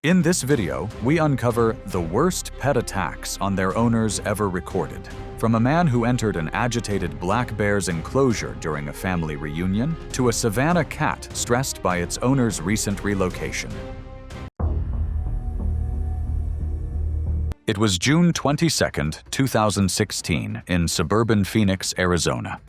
In this video, we uncover the worst pet attacks on their owners ever recorded. From a man who entered an agitated black bear's enclosure during a family reunion, to a Savannah cat stressed by its owner's recent relocation. It was June 22, 2016, in suburban Phoenix, Arizona.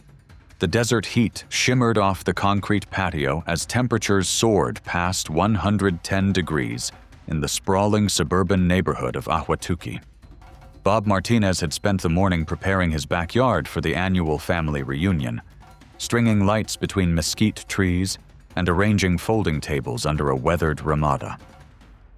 The desert heat shimmered off the concrete patio as temperatures soared past 110 degrees in the sprawling suburban neighborhood of Ahwatukee. Bob Martinez had spent the morning preparing his backyard for the annual family reunion, stringing lights between mesquite trees and arranging folding tables under a weathered ramada.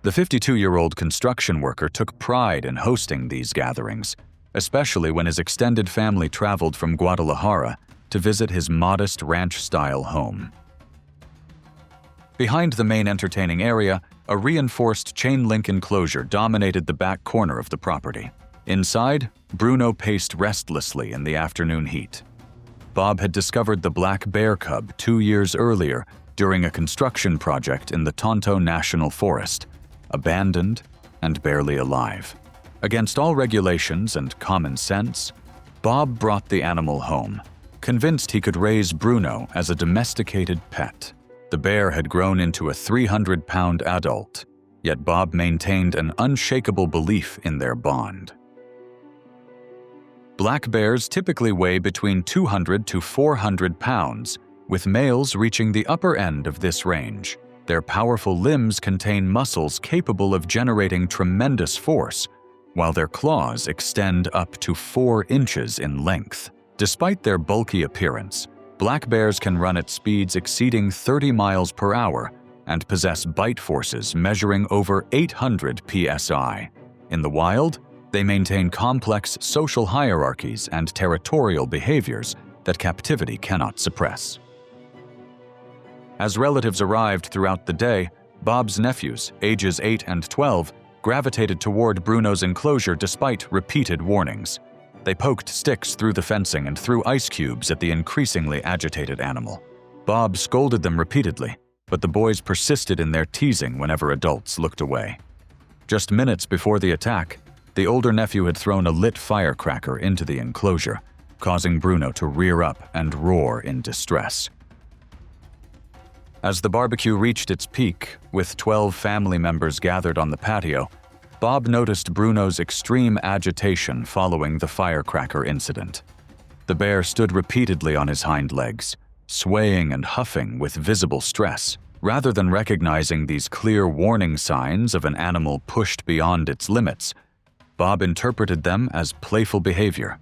The 52-year-old construction worker took pride in hosting these gatherings, especially when his extended family traveled from Guadalajara to visit his modest ranch-style home. Behind the main entertaining area, a reinforced chain-link enclosure dominated the back corner of the property. Inside, Bruno paced restlessly in the afternoon heat. Bob had discovered the black bear cub 2 years earlier during a construction project in the Tonto National Forest, abandoned and barely alive. Against all regulations and common sense, Bob brought the animal home, convinced he could raise Bruno as a domesticated pet. The bear had grown into a 300-pound adult, yet Bob maintained an unshakable belief in their bond. Black bears typically weigh between 200 to 400 pounds, with males reaching the upper end of this range. Their powerful limbs contain muscles capable of generating tremendous force, while their claws extend up to 4 inches in length. Despite their bulky appearance, black bears can run at speeds exceeding 30 miles per hour and possess bite forces measuring over 800 psi. In the wild, they maintain complex social hierarchies and territorial behaviors that captivity cannot suppress. As relatives arrived throughout the day, Bob's nephews, ages 8 and 12, gravitated toward Bruno's enclosure despite repeated warnings. They poked sticks through the fencing and threw ice cubes at the increasingly agitated animal. Bob scolded them repeatedly, but the boys persisted in their teasing whenever adults looked away. Just minutes before the attack, the older nephew had thrown a lit firecracker into the enclosure, causing Bruno to rear up and roar in distress. As the barbecue reached its peak, with 12 family members gathered on the patio, Bob noticed Bruno's extreme agitation following the firecracker incident. The bear stood repeatedly on his hind legs, swaying and huffing with visible stress. Rather than recognizing these clear warning signs of an animal pushed beyond its limits, Bob interpreted them as playful behavior.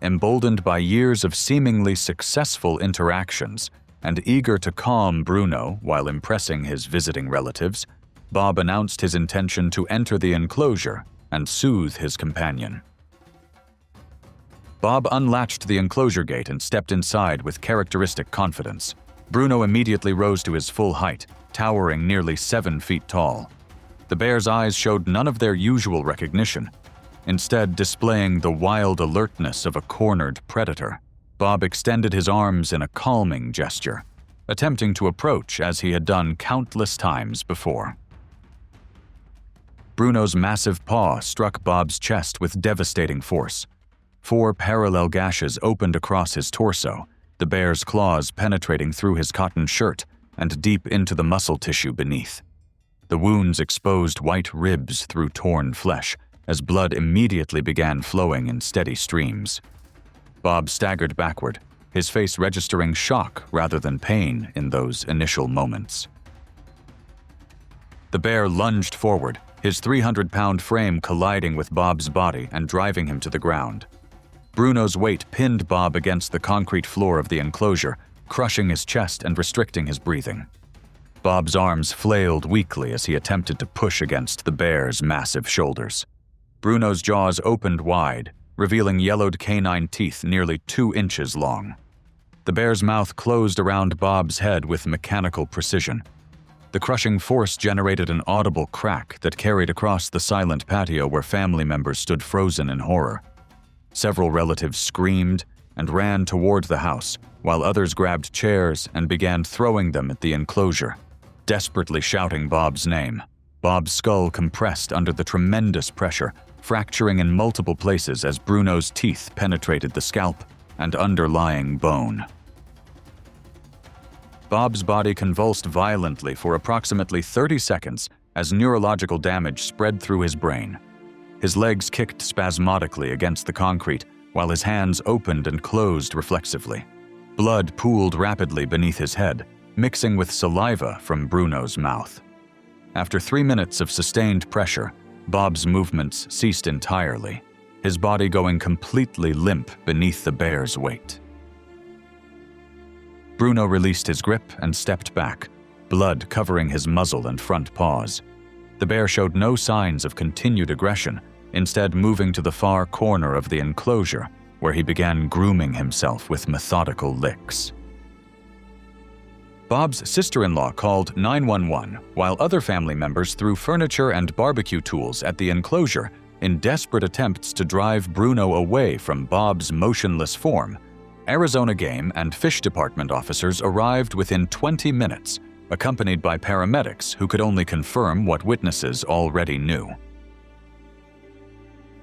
Emboldened by years of seemingly successful interactions and eager to calm Bruno while impressing his visiting relatives, Bob announced his intention to enter the enclosure and soothe his companion. Bob unlatched the enclosure gate and stepped inside with characteristic confidence. Bruno immediately rose to his full height, towering nearly 7 feet tall. The bear's eyes showed none of their usual recognition, instead displaying the wild alertness of a cornered predator. Bob extended his arms in a calming gesture, attempting to approach as he had done countless times before. Bruno's massive paw struck Bob's chest with devastating force. 4 parallel gashes opened across his torso, the bear's claws penetrating through his cotton shirt and deep into the muscle tissue beneath. The wounds exposed white ribs through torn flesh, as blood immediately began flowing in steady streams. Bob staggered backward, his face registering shock rather than pain in those initial moments. The bear lunged forward, his 300-pound frame colliding with Bob's body and driving him to the ground. Bruno's weight pinned Bob against the concrete floor of the enclosure, crushing his chest and restricting his breathing. Bob's arms flailed weakly as he attempted to push against the bear's massive shoulders. Bruno's jaws opened wide, revealing yellowed canine teeth nearly 2 inches long. The bear's mouth closed around Bob's head with mechanical precision. The crushing force generated an audible crack that carried across the silent patio where family members stood frozen in horror. Several relatives screamed and ran toward the house, while others grabbed chairs and began throwing them at the enclosure, desperately shouting Bob's name. Bob's skull compressed under the tremendous pressure, fracturing in multiple places as Bruno's teeth penetrated the scalp and underlying bone. Bob's body convulsed violently for approximately 30 seconds as neurological damage spread through his brain. His legs kicked spasmodically against the concrete, while his hands opened and closed reflexively. Blood pooled rapidly beneath his head, mixing with saliva from Bruno's mouth. After 3 minutes of sustained pressure, Bob's movements ceased entirely, his body going completely limp beneath the bear's weight. Bruno released his grip and stepped back, blood covering his muzzle and front paws. The bear showed no signs of continued aggression, instead moving to the far corner of the enclosure, where he began grooming himself with methodical licks. Bob's sister-in-law called 911, while other family members threw furniture and barbecue tools at the enclosure in desperate attempts to drive Bruno away from Bob's motionless form. Arizona Game and Fish Department officers arrived within 20 minutes, accompanied by paramedics who could only confirm what witnesses already knew.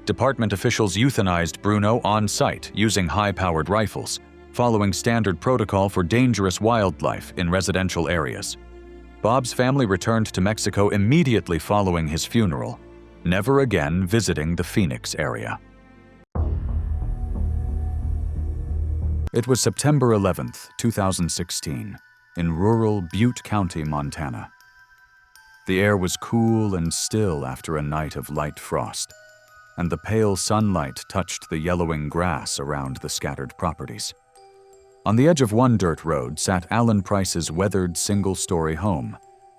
Department officials euthanized Bruno on site using high-powered rifles, following standard protocol for dangerous wildlife in residential areas. Bob's family returned to Mexico immediately following his funeral, never again visiting the Phoenix area. It was September 11, 2016, in rural Butte County, Montana. The air was cool and still after a night of light frost, and the pale sunlight touched the yellowing grass around the scattered properties. On the edge of one dirt road sat Alan Price's weathered single-story home,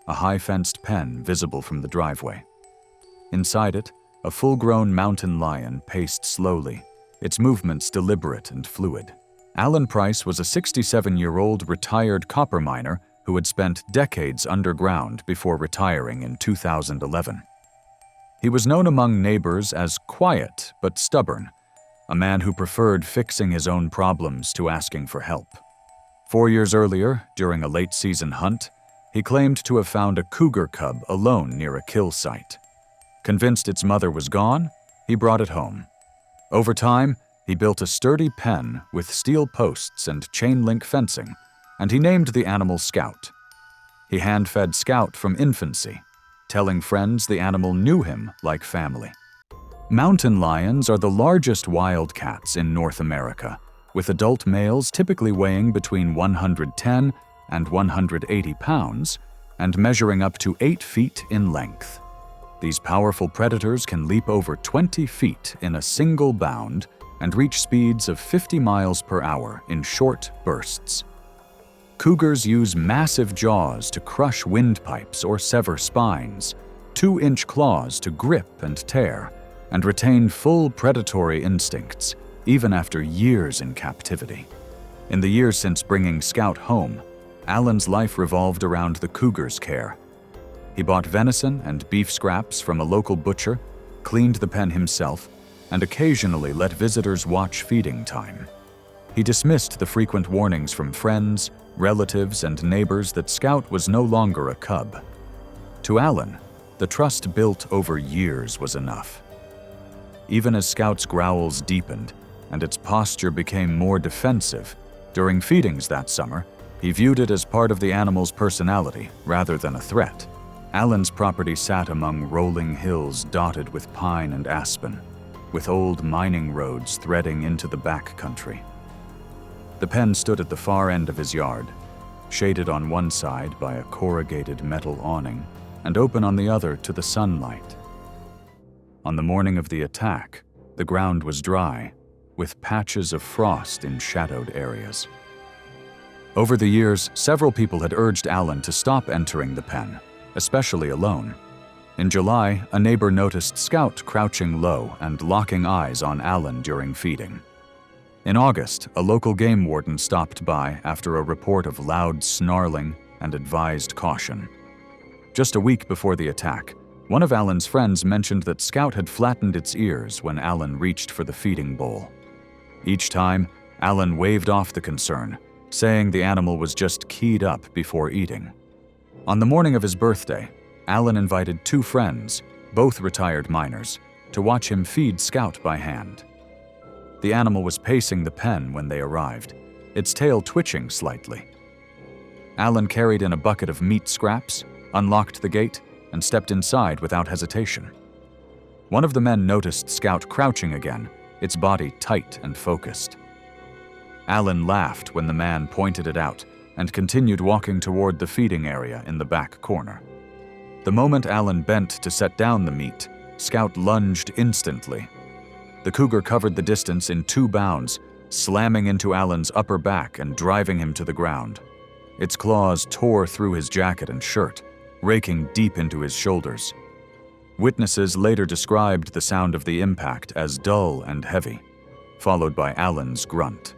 a high-fenced pen visible from the driveway. Inside it, a full-grown mountain lion paced slowly, its movements deliberate and fluid. Alan Price was a 67-year-old retired copper miner who had spent decades underground before retiring in 2011. He was known among neighbors as quiet but stubborn, a man who preferred fixing his own problems to asking for help. 4 years earlier, during a late-season hunt, he claimed to have found a cougar cub alone near a kill site. Convinced its mother was gone, he brought it home. Over time, he built a sturdy pen with steel posts and chain-link fencing, and he named the animal Scout. He hand-fed Scout from infancy, telling friends the animal knew him like family. Mountain lions are the largest wild cats in North America, with adult males typically weighing between 110 and 180 pounds and measuring up to 8 feet in length. These powerful predators can leap over 20 feet in a single bound and reach speeds of 50 miles per hour in short bursts. Cougars use massive jaws to crush windpipes or sever spines, 2-inch claws to grip and tear, and retain full predatory instincts, even after years in captivity. In the years since bringing Scout home, Alan's life revolved around the cougar's care. He bought venison and beef scraps from a local butcher, cleaned the pen himself, and occasionally let visitors watch feeding time. He dismissed the frequent warnings from friends, relatives, and neighbors that Scout was no longer a cub. To Alan, the trust built over years was enough. Even as Scout's growls deepened and its posture became more defensive, during feedings that summer, he viewed it as part of the animal's personality rather than a threat. Alan's property sat among rolling hills dotted with pine and aspen, with old mining roads threading into the back country. The pen stood at the far end of his yard, shaded on one side by a corrugated metal awning and open on the other to the sunlight. On the morning of the attack, the ground was dry, with patches of frost in shadowed areas. Over the years, several people had urged Alan to stop entering the pen, especially alone. In July, a neighbor noticed Scout crouching low and locking eyes on Alan during feeding. In August, a local game warden stopped by after a report of loud snarling and advised caution. Just a week before the attack, one of Alan's friends mentioned that Scout had flattened its ears when Alan reached for the feeding bowl. Each time, Alan waved off the concern, saying the animal was just keyed up before eating. On the morning of his birthday, Alan invited 2 friends, both retired miners, to watch him feed Scout by hand. The animal was pacing the pen when they arrived, its tail twitching slightly. Alan carried in a bucket of meat scraps, unlocked the gate, and stepped inside without hesitation. One of the men noticed Scout crouching again, its body tight and focused. Alan laughed when the man pointed it out and continued walking toward the feeding area in the back corner. The moment Alan bent to set down the meat, Scout lunged instantly. The cougar covered the distance in 2 bounds, slamming into Alan's upper back and driving him to the ground. Its claws tore through his jacket and shirt, raking deep into his shoulders. Witnesses later described the sound of the impact as dull and heavy, followed by Alan's grunt.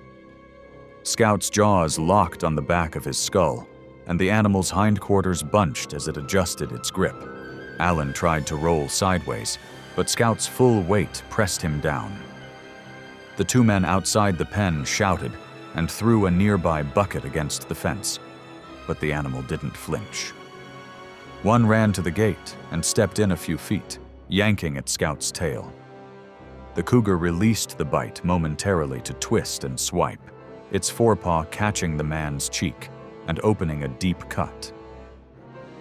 Scout's jaws locked on the back of his skull, and the animal's hindquarters bunched as it adjusted its grip. Alan tried to roll sideways, but Scout's full weight pressed him down. The 2 men outside the pen shouted and threw a nearby bucket against the fence, but the animal didn't flinch. One ran to the gate and stepped in a few feet, yanking at Scout's tail. The cougar released the bite momentarily to twist and swipe, its forepaw catching the man's cheek and opening a deep cut.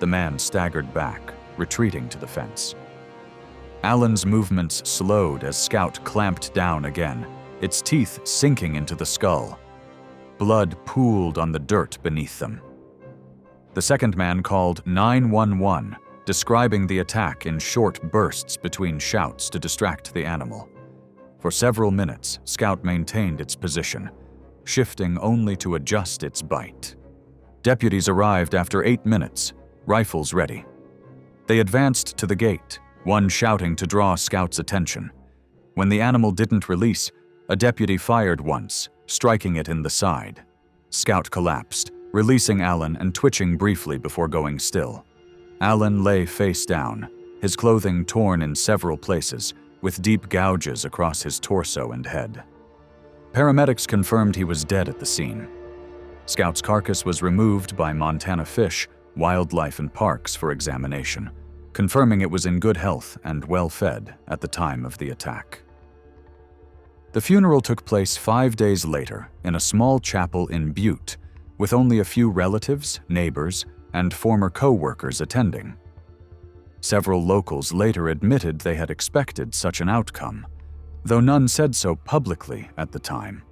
The man staggered back, retreating to the fence. Alan's movements slowed as Scout clamped down again, its teeth sinking into the skull. Blood pooled on the dirt beneath them. The second man called 911, describing the attack in short bursts between shouts to distract the animal. For several minutes, Scout maintained its position, shifting only to adjust its bite. Deputies arrived after 8 minutes, rifles ready. They advanced to the gate, one shouting to draw Scout's attention. When the animal didn't release, a deputy fired once, striking it in the side. Scout collapsed, releasing Alan and twitching briefly before going still. Alan lay face down, his clothing torn in several places, with deep gouges across his torso and head. Paramedics confirmed he was dead at the scene. Scout's carcass was removed by Montana Fish, Wildlife and Parks for examination, confirming it was in good health and well-fed at the time of the attack. The funeral took place 5 days later in a small chapel in Butte, with only a few relatives, neighbors, and former co-workers attending. Several locals later admitted they had expected such an outcome, though none said so publicly at the time.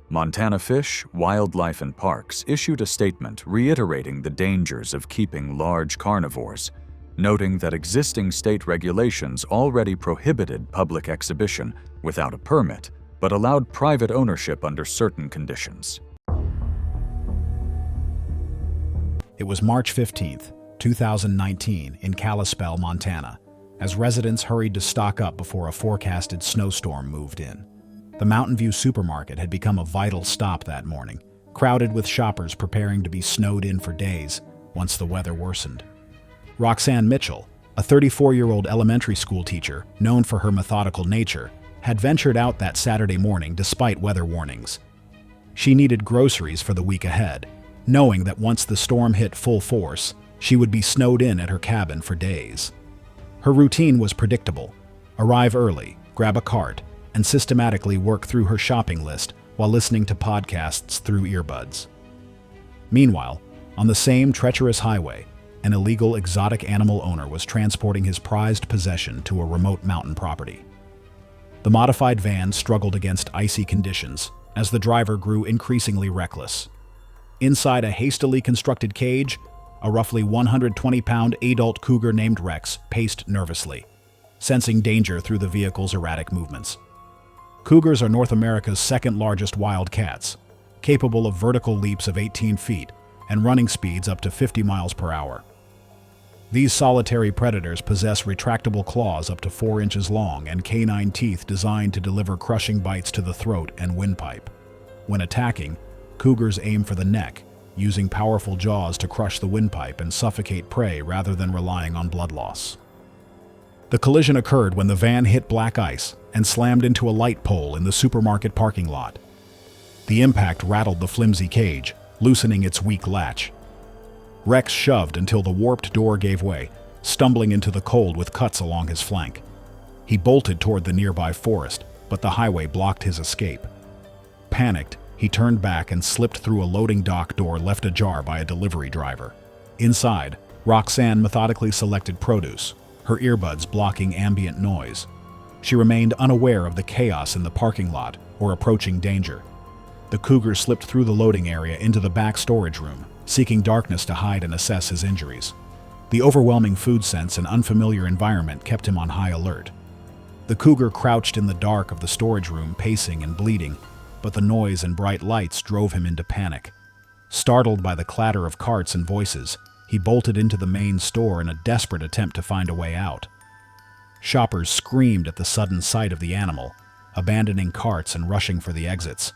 Montana Fish, Wildlife and Parks issued a statement reiterating the dangers of keeping large carnivores, noting that existing state regulations already prohibited public exhibition without a permit, but allowed private ownership under certain conditions. It was March 15, 2019, in Kalispell, Montana, as residents hurried to stock up before a forecasted snowstorm moved in. The Mountain View supermarket had become a vital stop that morning, crowded with shoppers preparing to be snowed in for days once the weather worsened. Roxanne Mitchell, a 34-year-old elementary school teacher known for her methodical nature, had ventured out that Saturday morning despite weather warnings. She needed groceries for the week ahead, knowing that once the storm hit full force, she would be snowed in at her cabin for days. Her routine was predictable: arrive early, grab a cart, and systematically work through her shopping list while listening to podcasts through earbuds. Meanwhile, on the same treacherous highway, an illegal exotic animal owner was transporting his prized possession to a remote mountain property. The modified van struggled against icy conditions as the driver grew increasingly reckless. Inside a hastily constructed cage, a roughly 120-pound adult cougar named Rex paced nervously, sensing danger through the vehicle's erratic movements. Cougars are North America's second-largest wild cats, capable of vertical leaps of 18 feet and running speeds up to 50 miles per hour. These solitary predators possess retractable claws up to 4 inches long and canine teeth designed to deliver crushing bites to the throat and windpipe. When attacking, cougars aim for the neck, using powerful jaws to crush the windpipe and suffocate prey rather than relying on blood loss. The collision occurred when the van hit black ice and slammed into a light pole in the supermarket parking lot. The impact rattled the flimsy cage, loosening its weak latch. Rex shoved until the warped door gave way, stumbling into the cold with cuts along his flank. He bolted toward the nearby forest, but the highway blocked his escape. Panicked, he turned back and slipped through a loading dock door left ajar by a delivery driver. Inside, Roxanne methodically selected produce, her earbuds blocking ambient noise. She remained unaware of the chaos in the parking lot or approaching danger. The cougar slipped through the loading area into the back storage room, seeking darkness to hide and assess his injuries. The overwhelming food sense and unfamiliar environment kept him on high alert. The cougar crouched in the dark of the storage room, pacing and bleeding, but the noise and bright lights drove him into panic. Startled by the clatter of carts and voices, he bolted into the main store in a desperate attempt to find a way out. Shoppers screamed at the sudden sight of the animal, abandoning carts and rushing for the exits.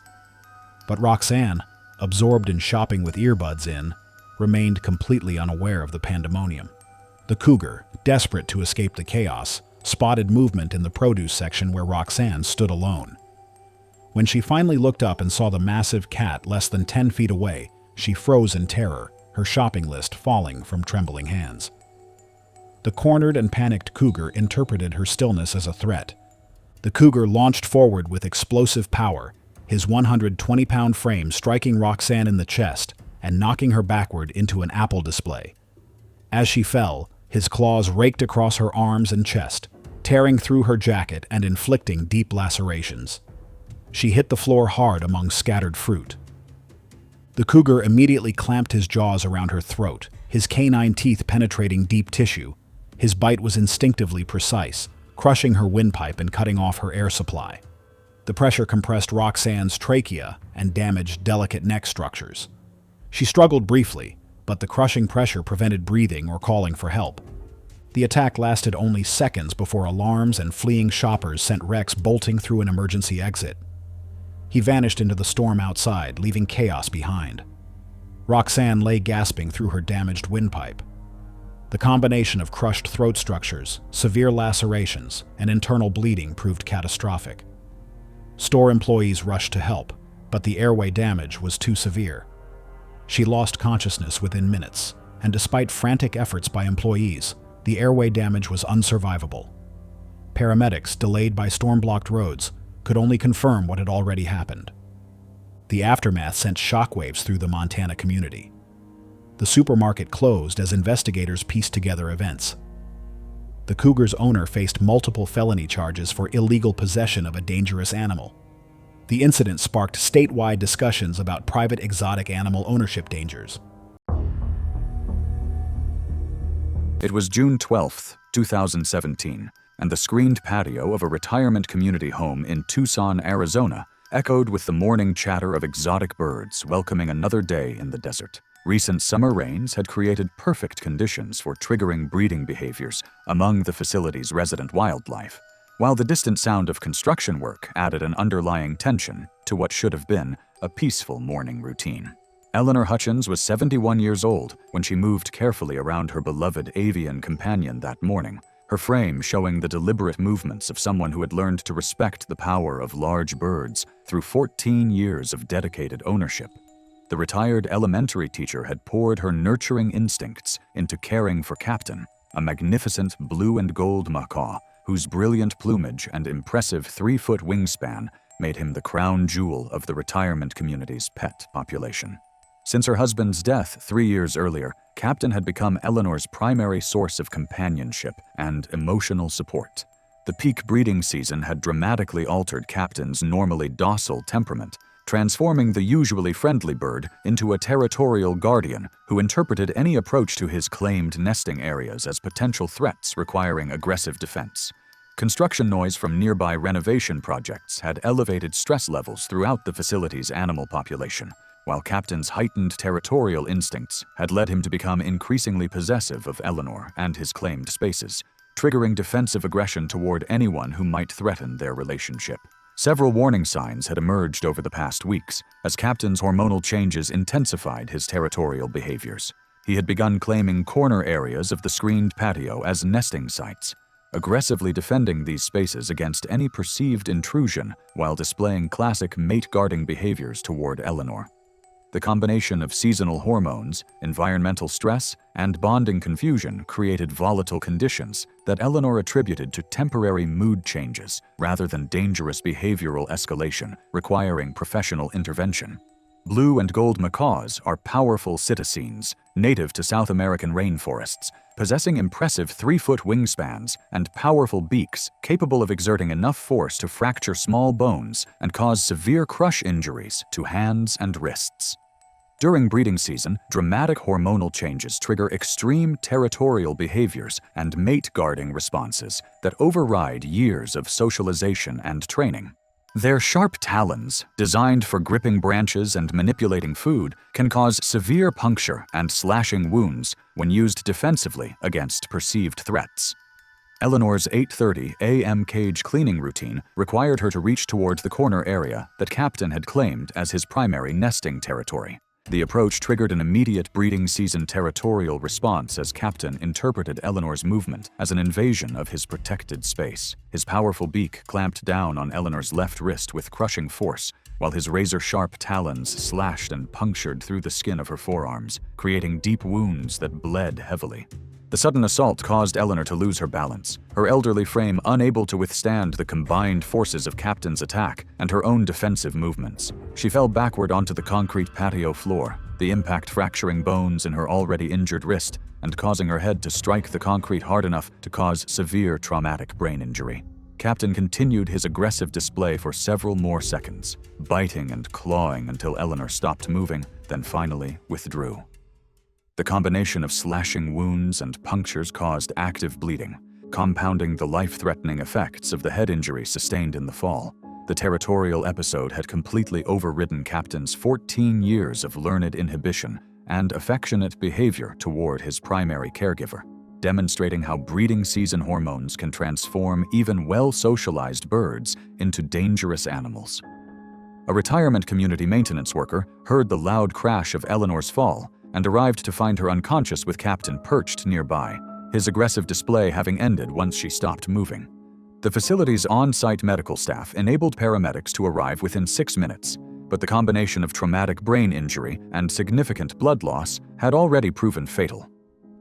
But Roxanne, absorbed in shopping with earbuds in, remained completely unaware of the pandemonium. The cougar, desperate to escape the chaos, spotted movement in the produce section where Roxanne stood alone. When she finally looked up and saw the massive cat less than 10 feet away, she froze in terror, her shopping list falling from trembling hands. The cornered and panicked cougar interpreted her stillness as a threat. The cougar launched forward with explosive power, his 120-pound frame striking Roxanne in the chest and knocking her backward into an apple display. As she fell, his claws raked across her arms and chest, tearing through her jacket and inflicting deep lacerations. She hit the floor hard among scattered fruit. The cougar immediately clamped his jaws around her throat, his canine teeth penetrating deep tissue. His bite was instinctively precise, crushing her windpipe and cutting off her air supply. The pressure compressed Roxanne's trachea and damaged delicate neck structures. She struggled briefly, but the crushing pressure prevented breathing or calling for help. The attack lasted only seconds before alarms and fleeing shoppers sent Rex bolting through an emergency exit. He vanished into the storm outside, leaving chaos behind. Roxanne lay gasping through her damaged windpipe. The combination of crushed throat structures, severe lacerations, and internal bleeding proved catastrophic. Store employees rushed to help, but the airway damage was too severe. She lost consciousness within minutes, and despite frantic efforts by employees, the airway damage was unsurvivable. Paramedics, delayed by storm-blocked roads, could only confirm what had already happened. The aftermath sent shockwaves through the Montana community. The supermarket closed as investigators pieced together events. The cougar's owner faced multiple felony charges for illegal possession of a dangerous animal. The incident sparked statewide discussions about private exotic animal ownership dangers. It was June 12, 2017, and the screened patio of a retirement community home in Tucson, Arizona, echoed with the morning chatter of exotic birds welcoming another day in the desert. Recent summer rains had created perfect conditions for triggering breeding behaviors among the facility's resident wildlife, while the distant sound of construction work added an underlying tension to what should have been a peaceful morning routine. Eleanor Hutchins was 71 years old when she moved carefully around her beloved avian companion that morning, her frame showing the deliberate movements of someone who had learned to respect the power of large birds through 14 years of dedicated ownership. The retired elementary teacher had poured her nurturing instincts into caring for Captain, a magnificent blue and gold macaw whose brilliant plumage and impressive 3-foot wingspan made him the crown jewel of the retirement community's pet population. Since her husband's death 3 years earlier, Captain had become Eleanor's primary source of companionship and emotional support. The peak breeding season had dramatically altered Captain's normally docile temperament, transforming the usually friendly bird into a territorial guardian who interpreted any approach to his claimed nesting areas as potential threats requiring aggressive defense. Construction noise from nearby renovation projects had elevated stress levels throughout the facility's animal population, while Captain's heightened territorial instincts had led him to become increasingly possessive of Eleanor and his claimed spaces, triggering defensive aggression toward anyone who might threaten their relationship. Several warning signs had emerged over the past weeks as Captain's hormonal changes intensified his territorial behaviors. He had begun claiming corner areas of the screened patio as nesting sites, aggressively defending these spaces against any perceived intrusion while displaying classic mate-guarding behaviors toward Eleanor. The combination of seasonal hormones, environmental stress, and bonding confusion created volatile conditions that Eleanor attributed to temporary mood changes rather than dangerous behavioral escalation requiring professional intervention. Blue and gold macaws are powerful cetaceans, native to South American rainforests, possessing impressive 3-foot wingspans and powerful beaks capable of exerting enough force to fracture small bones and cause severe crush injuries to hands and wrists. During breeding season, dramatic hormonal changes trigger extreme territorial behaviors and mate-guarding responses that override years of socialization and training. Their sharp talons, designed for gripping branches and manipulating food, can cause severe puncture and slashing wounds when used defensively against perceived threats. Eleanor's 8:30 a.m. cage cleaning routine required her to reach towards the corner area that Captain had claimed as his primary nesting territory. The approach triggered an immediate breeding season territorial response as Captain interpreted Eleanor's movement as an invasion of his protected space. His powerful beak clamped down on Eleanor's left wrist with crushing force, while his razor-sharp talons slashed and punctured through the skin of her forearms, creating deep wounds that bled heavily. The sudden assault caused Eleanor to lose her balance, her elderly frame unable to withstand the combined forces of Captain's attack and her own defensive movements. She fell backward onto the concrete patio floor, the impact fracturing bones in her already injured wrist and causing her head to strike the concrete hard enough to cause severe traumatic brain injury. Captain continued his aggressive display for several more seconds, biting and clawing until Eleanor stopped moving, then finally withdrew. The combination of slashing wounds and punctures caused active bleeding, compounding the life-threatening effects of the head injury sustained in the fall. The territorial episode had completely overridden Captain's 14 years of learned inhibition and affectionate behavior toward his primary caregiver, demonstrating how breeding season hormones can transform even well-socialized birds into dangerous animals. A retirement community maintenance worker heard the loud crash of Eleanor's fall and arrived to find her unconscious with Captain perched nearby, his aggressive display having ended once she stopped moving. The facility's on-site medical staff enabled paramedics to arrive within 6 minutes, but the combination of traumatic brain injury and significant blood loss had already proven fatal.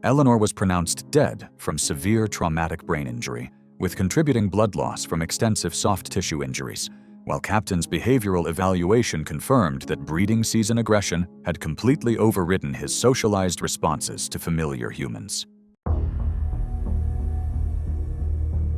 Eleanor was pronounced dead from severe traumatic brain injury, with contributing blood loss from extensive soft tissue injuries, while Captain's behavioral evaluation confirmed that breeding season aggression had completely overridden his socialized responses to familiar humans.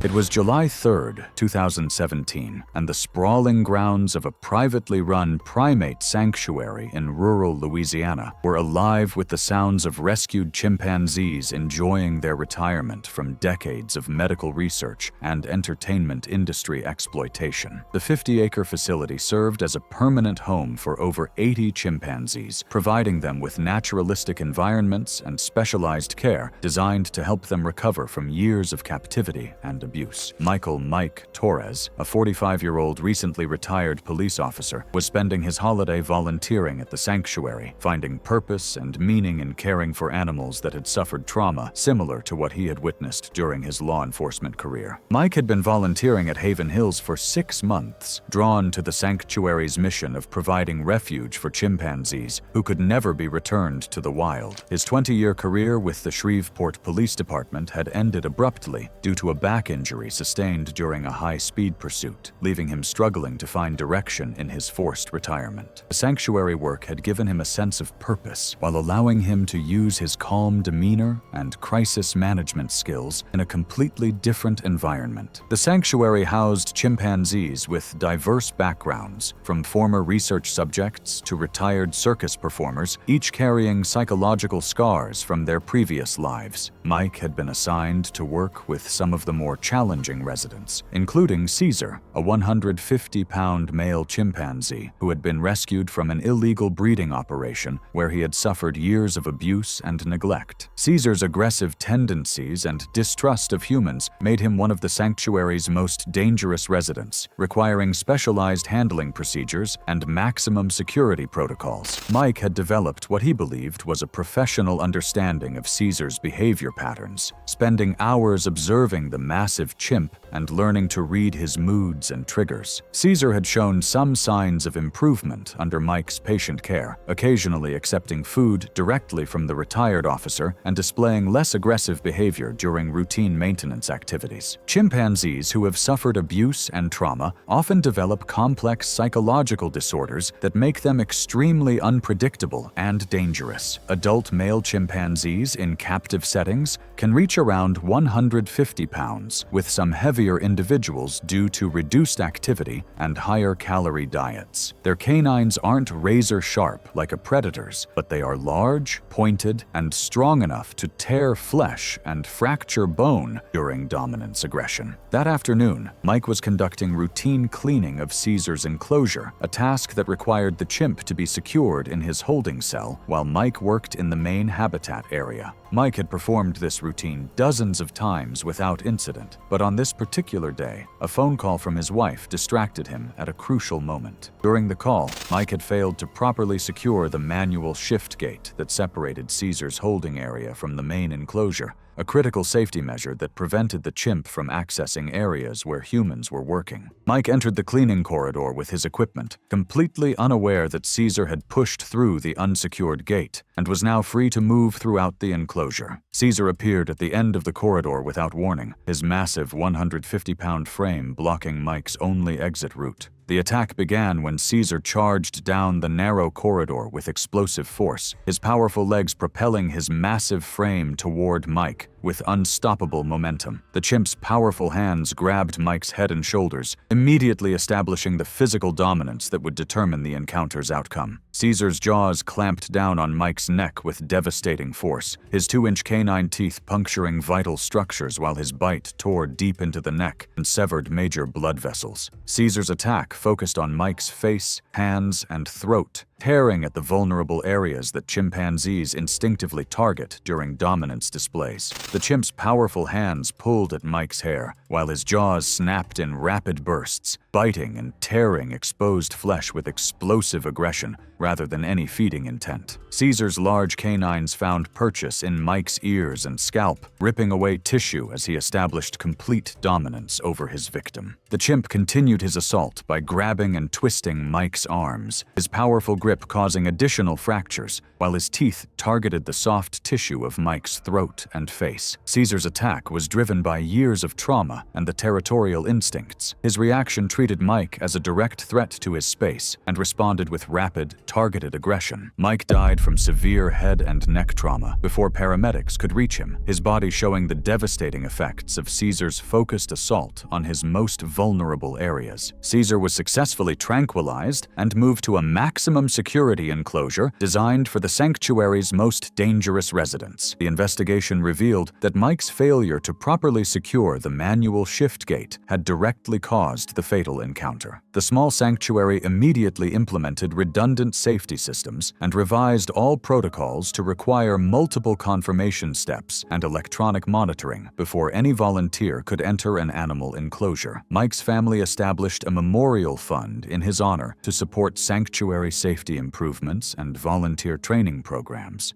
It was July 3, 2017, and the sprawling grounds of a privately run primate sanctuary in rural Louisiana were alive with the sounds of rescued chimpanzees enjoying their retirement from decades of medical research and entertainment industry exploitation. The 50-acre facility served as a permanent home for over 80 chimpanzees, providing them with naturalistic environments and specialized care designed to help them recover from years of captivity and abuse. Michael "Mike" Torres, a 45-year-old recently retired police officer, was spending his holiday volunteering at the sanctuary, finding purpose and meaning in caring for animals that had suffered trauma similar to what he had witnessed during his law enforcement career. Mike had been volunteering at Haven Hills for 6 months, drawn to the sanctuary's mission of providing refuge for chimpanzees who could never be returned to the wild. His 20-year career with the Shreveport Police Department had ended abruptly due to a back injury sustained during a high-speed pursuit, leaving him struggling to find direction in his forced retirement. The sanctuary work had given him a sense of purpose while allowing him to use his calm demeanor and crisis management skills in a completely different environment. The sanctuary housed chimpanzees with diverse backgrounds, from former research subjects to retired circus performers, each carrying psychological scars from their previous lives. Mike had been assigned to work with some of the more challenging residents, including Caesar, a 150-pound male chimpanzee who had been rescued from an illegal breeding operation where he had suffered years of abuse and neglect. Caesar's aggressive tendencies and distrust of humans made him one of the sanctuary's most dangerous residents, requiring specialized handling procedures and maximum security protocols. Mike had developed what he believed was a professional understanding of Caesar's behavior patterns, spending hours observing the massive chimp and learning to read his moods and triggers. Caesar had shown some signs of improvement under Mike's patient care, occasionally accepting food directly from the retired officer and displaying less aggressive behavior during routine maintenance activities. Chimpanzees who have suffered abuse and trauma often develop complex psychological disorders that make them extremely unpredictable and dangerous. Adult male chimpanzees in captive settings can reach around 150 pounds, with some heavier individuals due to reduced activity and higher calorie diets. Their canines aren't razor-sharp like a predator's, but they are large, pointed, and strong enough to tear flesh and fracture bone during dominance aggression. That afternoon, Mike was conducting routine cleaning of Caesar's enclosure, a task that required the chimp to be secured in his holding cell while Mike worked in the main habitat area. Mike had performed this routine dozens of times without incident, but on this particular day, a phone call from his wife distracted him at a crucial moment. During the call, Mike had failed to properly secure the manual shift gate that separated Caesar's holding area from the main enclosure, a critical safety measure that prevented the chimp from accessing areas where humans were working. Mike entered the cleaning corridor with his equipment, completely unaware that Caesar had pushed through the unsecured gate and was now free to move throughout the enclosure. Caesar appeared at the end of the corridor without warning, his massive 150-pound frame blocking Mike's only exit route. The attack began when Caesar charged down the narrow corridor with explosive force, his powerful legs propelling his massive frame toward Mike with unstoppable momentum. The chimp's powerful hands grabbed Mike's head and shoulders, immediately establishing the physical dominance that would determine the encounter's outcome. Caesar's jaws clamped down on Mike's neck with devastating force, his 2-inch canine teeth puncturing vital structures while his bite tore deep into the neck and severed major blood vessels. Caesar's attack focused on Mike's face, hands, and throat, tearing at the vulnerable areas that chimpanzees instinctively target during dominance displays. The chimp's powerful hands pulled at Mike's hair, while his jaws snapped in rapid bursts, biting and tearing exposed flesh with explosive aggression rather than any feeding intent. Caesar's large canines found purchase in Mike's ears and scalp, ripping away tissue as he established complete dominance over his victim. The chimp continued his assault by grabbing and twisting Mike's arms, his powerful grip causing additional fractures, while his teeth targeted the soft tissue of Mike's throat and face. Caesar's attack was driven by years of trauma and the territorial instincts. His reaction treated Mike as a direct threat to his space and responded with rapid, targeted aggression. Mike died from severe head and neck trauma before paramedics could reach him, his body showing the devastating effects of Caesar's focused assault on his most vulnerable areas. Caesar was successfully tranquilized and moved to a maximum security enclosure designed for the sanctuary's most dangerous residents. The investigation revealed that Mike's failure to properly secure the manual shift gate had directly caused the fatal encounter. The small sanctuary immediately implemented redundant safety systems and revised all protocols to require multiple confirmation steps and electronic monitoring before any volunteer could enter an animal enclosure. Mike's family established a memorial fund in his honor to support sanctuary safety improvements and volunteer training programs.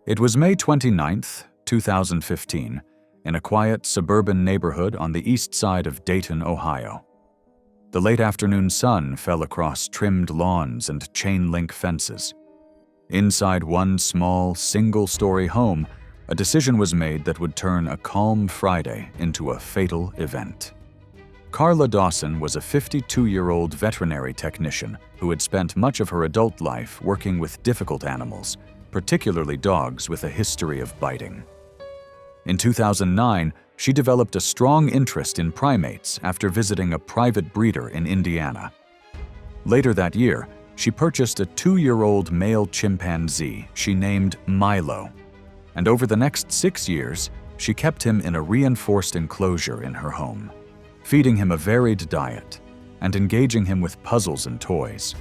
It was May 29, 2015, in a quiet suburban neighborhood on the east side of Dayton, Ohio. The late afternoon sun fell across trimmed lawns and chain-link fences. Inside one small, single-story home, a decision was made that would turn a calm Friday into a fatal event. Carla Dawson was a 52-year-old veterinary technician who had spent much of her adult life working with difficult animals, particularly dogs with a history of biting. In 2009, she developed a strong interest in primates after visiting a private breeder in Indiana. Later that year, she purchased a 2-year-old male chimpanzee she named Milo, and over the next 6 years, she kept him in a reinforced enclosure in her home, feeding him a varied diet and engaging him with puzzles and toys.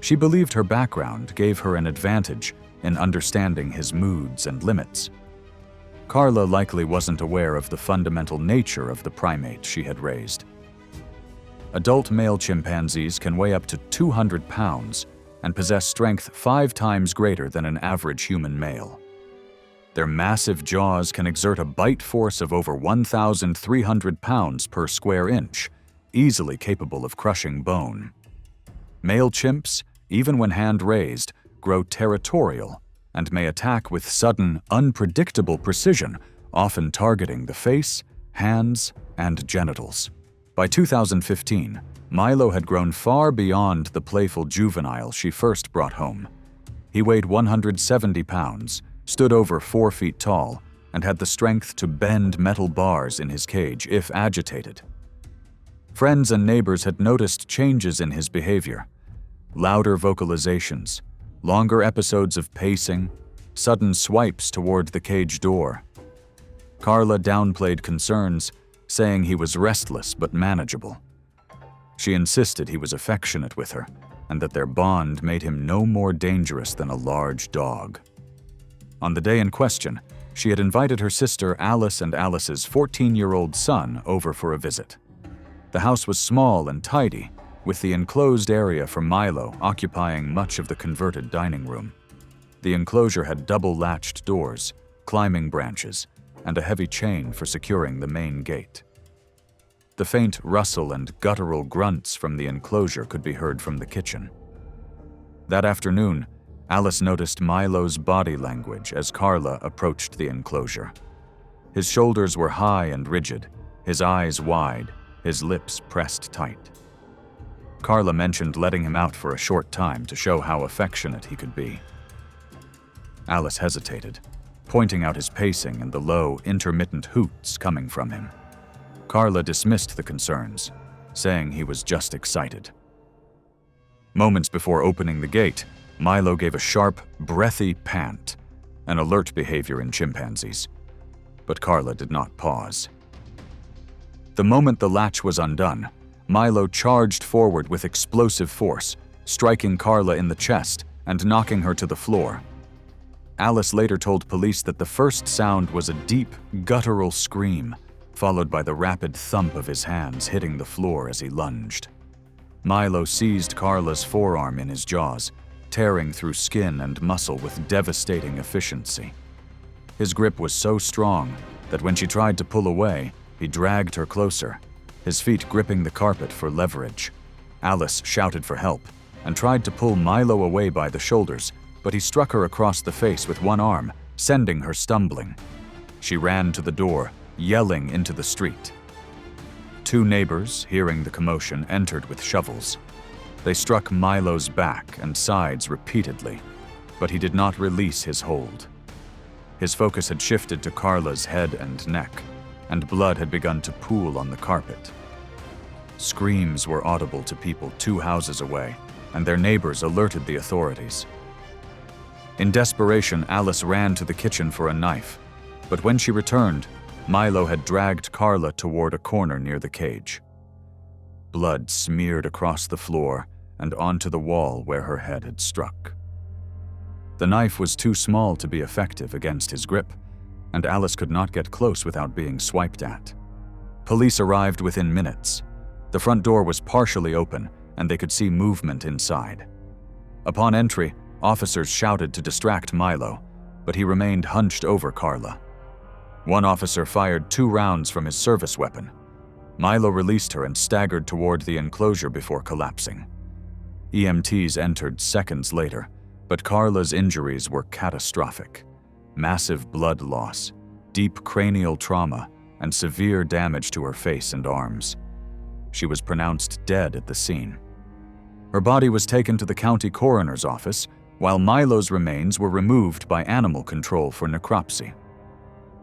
She believed her background gave her an advantage in understanding his moods and limits. Carla likely wasn't aware of the fundamental nature of the primate she had raised. Adult male chimpanzees can weigh up to 200 pounds and possess strength 5 times greater than an average human male. Their massive jaws can exert a bite force of over 1,300 pounds per square inch, easily capable of crushing bone. Male chimps, even when hand-raised, grow territorial and may attack with sudden, unpredictable precision, often targeting the face, hands, and genitals. By 2015, Milo had grown far beyond the playful juvenile she first brought home. He weighed 170 pounds, stood over 4 feet tall, and had the strength to bend metal bars in his cage if agitated. Friends and neighbors had noticed changes in his behavior: louder vocalizations, longer episodes of pacing, sudden swipes toward the cage door. Carla downplayed concerns, saying he was restless but manageable. She insisted he was affectionate with her and that their bond made him no more dangerous than a large dog. On the day in question, she had invited her sister Alice and Alice's 14-year-old son over for a visit. The house was small and tidy, with the enclosed area for Milo occupying much of the converted dining room. The enclosure had double-latched doors, climbing branches, and a heavy chain for securing the main gate. The faint rustle and guttural grunts from the enclosure could be heard from the kitchen. That afternoon, Alice noticed Milo's body language as Carla approached the enclosure. His shoulders were high and rigid, his eyes wide, his lips pressed tight. Carla mentioned letting him out for a short time to show how affectionate he could be. Alice hesitated, pointing out his pacing and the low, intermittent hoots coming from him. Carla dismissed the concerns, saying he was just excited. Moments before opening the gate, Milo gave a sharp, breathy pant, an alert behavior in chimpanzees. But Carla did not pause. The moment the latch was undone, Milo charged forward with explosive force, striking Carla in the chest and knocking her to the floor. Alice later told police that the first sound was a deep, guttural scream, followed by the rapid thump of his hands hitting the floor as he lunged. Milo seized Carla's forearm in his jaws, tearing through skin and muscle with devastating efficiency. His grip was so strong that when she tried to pull away, he dragged her closer, his feet gripping the carpet for leverage. Alice shouted for help and tried to pull Milo away by the shoulders, but he struck her across the face with one arm, sending her stumbling. She ran to the door, yelling into the street. 2 neighbors, hearing the commotion, entered with shovels. They struck Milo's back and sides repeatedly, but he did not release his hold. His focus had shifted to Carla's head and neck, and blood had begun to pool on the carpet. Screams were audible to people 2 houses away, and their neighbors alerted the authorities. In desperation, Alice ran to the kitchen for a knife, but when she returned, Milo had dragged Carla toward a corner near the cage. Blood smeared across the floor and onto the wall where her head had struck. The knife was too small to be effective against his grip, and Alice could not get close without being swiped at. Police arrived within minutes. The front door was partially open, and they could see movement inside. Upon entry, officers shouted to distract Milo, but he remained hunched over Carla. One officer fired 2 rounds from his service weapon. Milo released her and staggered toward the enclosure before collapsing. EMTs entered seconds later, but Carla's injuries were catastrophic. Massive blood loss, deep cranial trauma, and severe damage to her face and arms. She was pronounced dead at the scene. Her body was taken to the county coroner's office, while Milo's remains were removed by animal control for necropsy.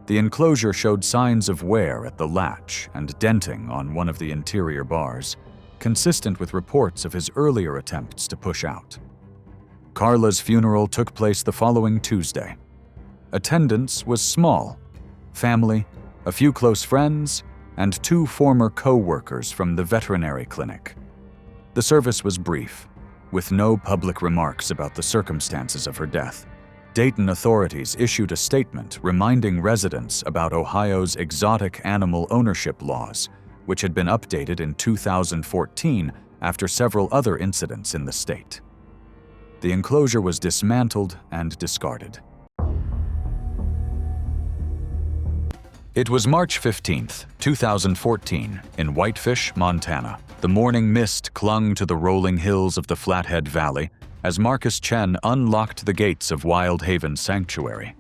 The enclosure showed signs of wear at the latch and denting on one of the interior bars, consistent with reports of his earlier attempts to push out. Carla's funeral took place the following Tuesday. Attendance was small: family, a few close friends, and 2 former co-workers from the veterinary clinic. The service was brief, with no public remarks about the circumstances of her death. Dayton authorities issued a statement reminding residents about Ohio's exotic animal ownership laws, which had been updated in 2014 after several other incidents in the state. The enclosure was dismantled and discarded. It was March 15th, 2014, in Whitefish, Montana. The morning mist clung to the rolling hills of the Flathead Valley as Marcus Chen unlocked the gates of Wild Haven Sanctuary.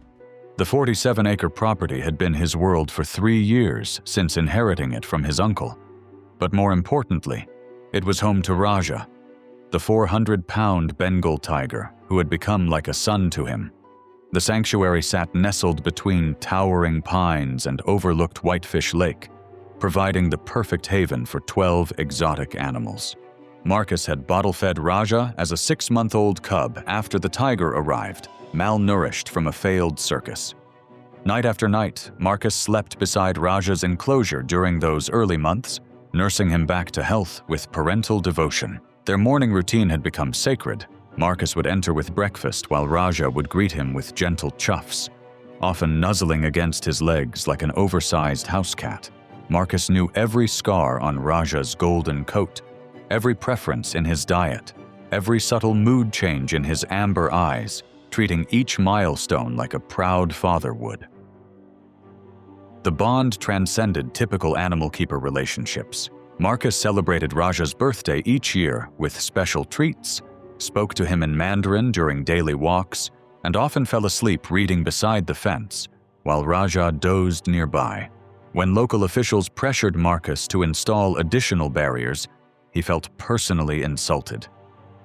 The 47-acre property had been his world for 3 years since inheriting it from his uncle. But more importantly, it was home to Raja, the 400-pound Bengal tiger who had become like a son to him. The sanctuary sat nestled between towering pines and overlooked Whitefish Lake, providing the perfect haven for 12 exotic animals. Marcus had bottle-fed Raja as a 6-month-old cub after the tiger arrived, malnourished from a failed circus. Night after night, Marcus slept beside Raja's enclosure during those early months, nursing him back to health with parental devotion. Their morning routine had become sacred. Marcus would enter with breakfast while Raja would greet him with gentle chuffs, often nuzzling against his legs like an oversized house cat. Marcus knew every scar on Raja's golden coat, every preference in his diet, every subtle mood change in his amber eyes, treating each milestone like a proud father would. The bond transcended typical animal keeper relationships. Marcus celebrated Raja's birthday each year with special treats, spoke to him in Mandarin during daily walks, and often fell asleep reading beside the fence, while Raja dozed nearby. When local officials pressured Marcus to install additional barriers, he felt personally insulted.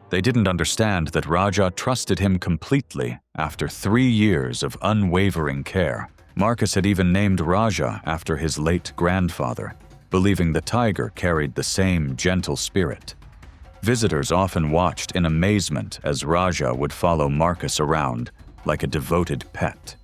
They didn't understand that Raja trusted him completely after 3 years of unwavering care. Marcus had even named Raja after his late grandfather, believing the tiger carried the same gentle spirit. Visitors often watched in amazement as Raja would follow Marcus around like a devoted pet.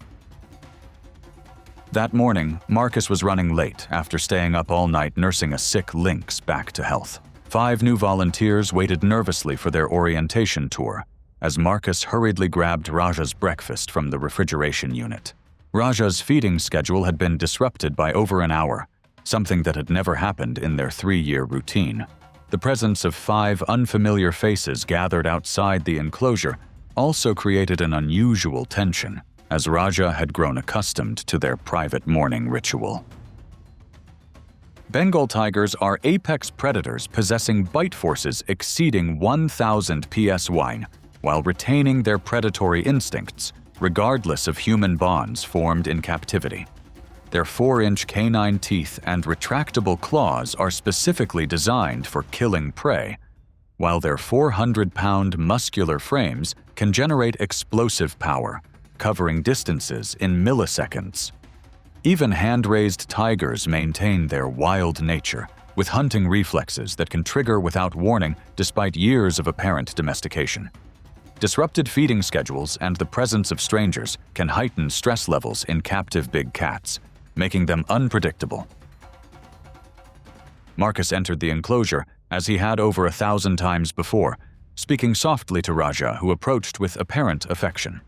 That morning, Marcus was running late after staying up all night nursing a sick lynx back to health. 5 new volunteers waited nervously for their orientation tour as Marcus hurriedly grabbed Raja's breakfast from the refrigeration unit. Raja's feeding schedule had been disrupted by over an hour, something that had never happened in their 3-year routine. The presence of 5 unfamiliar faces gathered outside the enclosure also created an unusual tension, as Raja had grown accustomed to their private morning ritual. Bengal tigers are apex predators possessing bite forces exceeding 1,000 psi, while retaining their predatory instincts, regardless of human bonds formed in captivity. Their 4-inch canine teeth and retractable claws are specifically designed for killing prey, while their 400-pound muscular frames can generate explosive power, covering distances in milliseconds. Even hand-raised tigers maintain their wild nature, with hunting reflexes that can trigger without warning despite years of apparent domestication. Disrupted feeding schedules and the presence of strangers can heighten stress levels in captive big cats, making them unpredictable. Marcus entered the enclosure, as he had over 1,000 times before, speaking softly to Raja, who approached with apparent affection.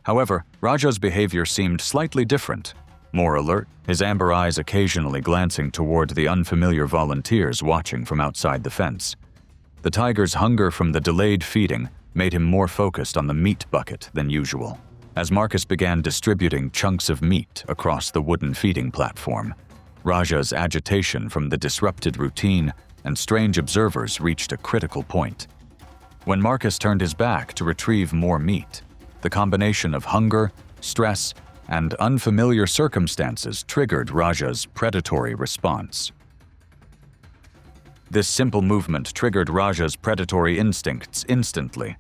However, Raja's behavior seemed slightly different, more alert, his amber eyes occasionally glancing toward the unfamiliar volunteers watching from outside the fence. The tiger's hunger from the delayed feeding made him more focused on the meat bucket than usual. As Marcus began distributing chunks of meat across the wooden feeding platform, Raja's agitation from the disrupted routine and strange observers reached a critical point. When Marcus turned his back to retrieve more meat, the combination of hunger, stress, and unfamiliar circumstances triggered Raja's predatory response. This simple movement triggered Raja's predatory instincts instantly.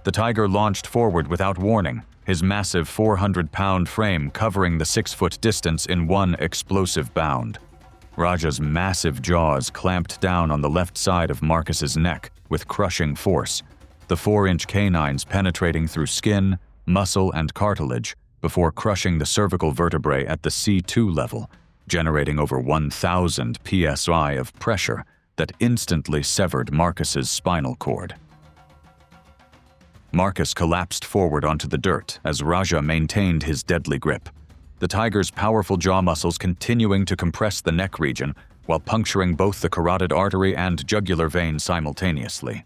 The tiger launched forward without warning, his massive 400-pound frame covering the 6-foot distance in one explosive bound. Raja's massive jaws clamped down on the left side of Marcus's neck with crushing force, the 4-inch canines penetrating through skin, muscle, and cartilage before crushing the cervical vertebrae at the C2 level, generating over 1,000 psi of pressure that instantly severed Marcus's spinal cord. Marcus collapsed forward onto the dirt as Raja maintained his deadly grip, the tiger's powerful jaw muscles continuing to compress the neck region while puncturing both the carotid artery and jugular vein simultaneously.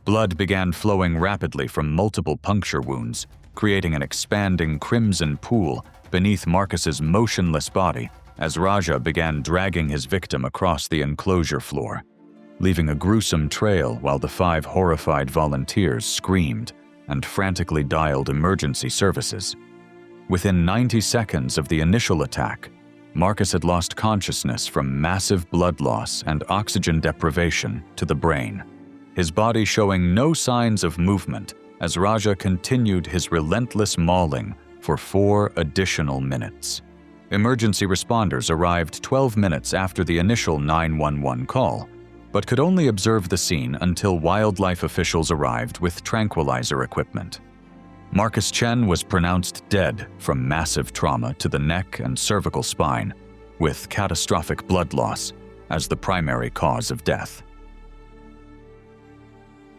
Blood began flowing rapidly from multiple puncture wounds, creating an expanding crimson pool beneath Marcus's motionless body as Raja began dragging his victim across the enclosure floor, leaving a gruesome trail while the 5 horrified volunteers screamed and frantically dialed emergency services. Within 90 seconds of the initial attack, Marcus had lost consciousness from massive blood loss and oxygen deprivation to the brain, his body showing no signs of movement as Raja continued his relentless mauling for 4 additional minutes. Emergency responders arrived 12 minutes after the initial 911 call, but could only observe the scene until wildlife officials arrived with tranquilizer equipment. Marcus Chen was pronounced dead from massive trauma to the neck and cervical spine, with catastrophic blood loss as the primary cause of death.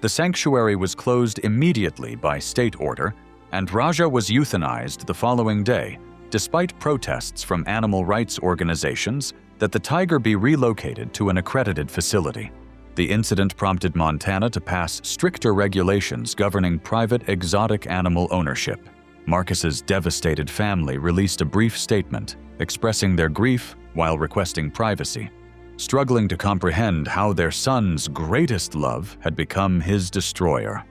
The sanctuary was closed immediately by state order, and Raja was euthanized the following day, despite protests from animal rights organizations that the tiger be relocated to an accredited facility. The incident prompted Montana to pass stricter regulations governing private exotic animal ownership. Marcus's devastated family released a brief statement expressing their grief while requesting privacy, struggling to comprehend how their son's greatest love had become his destroyer.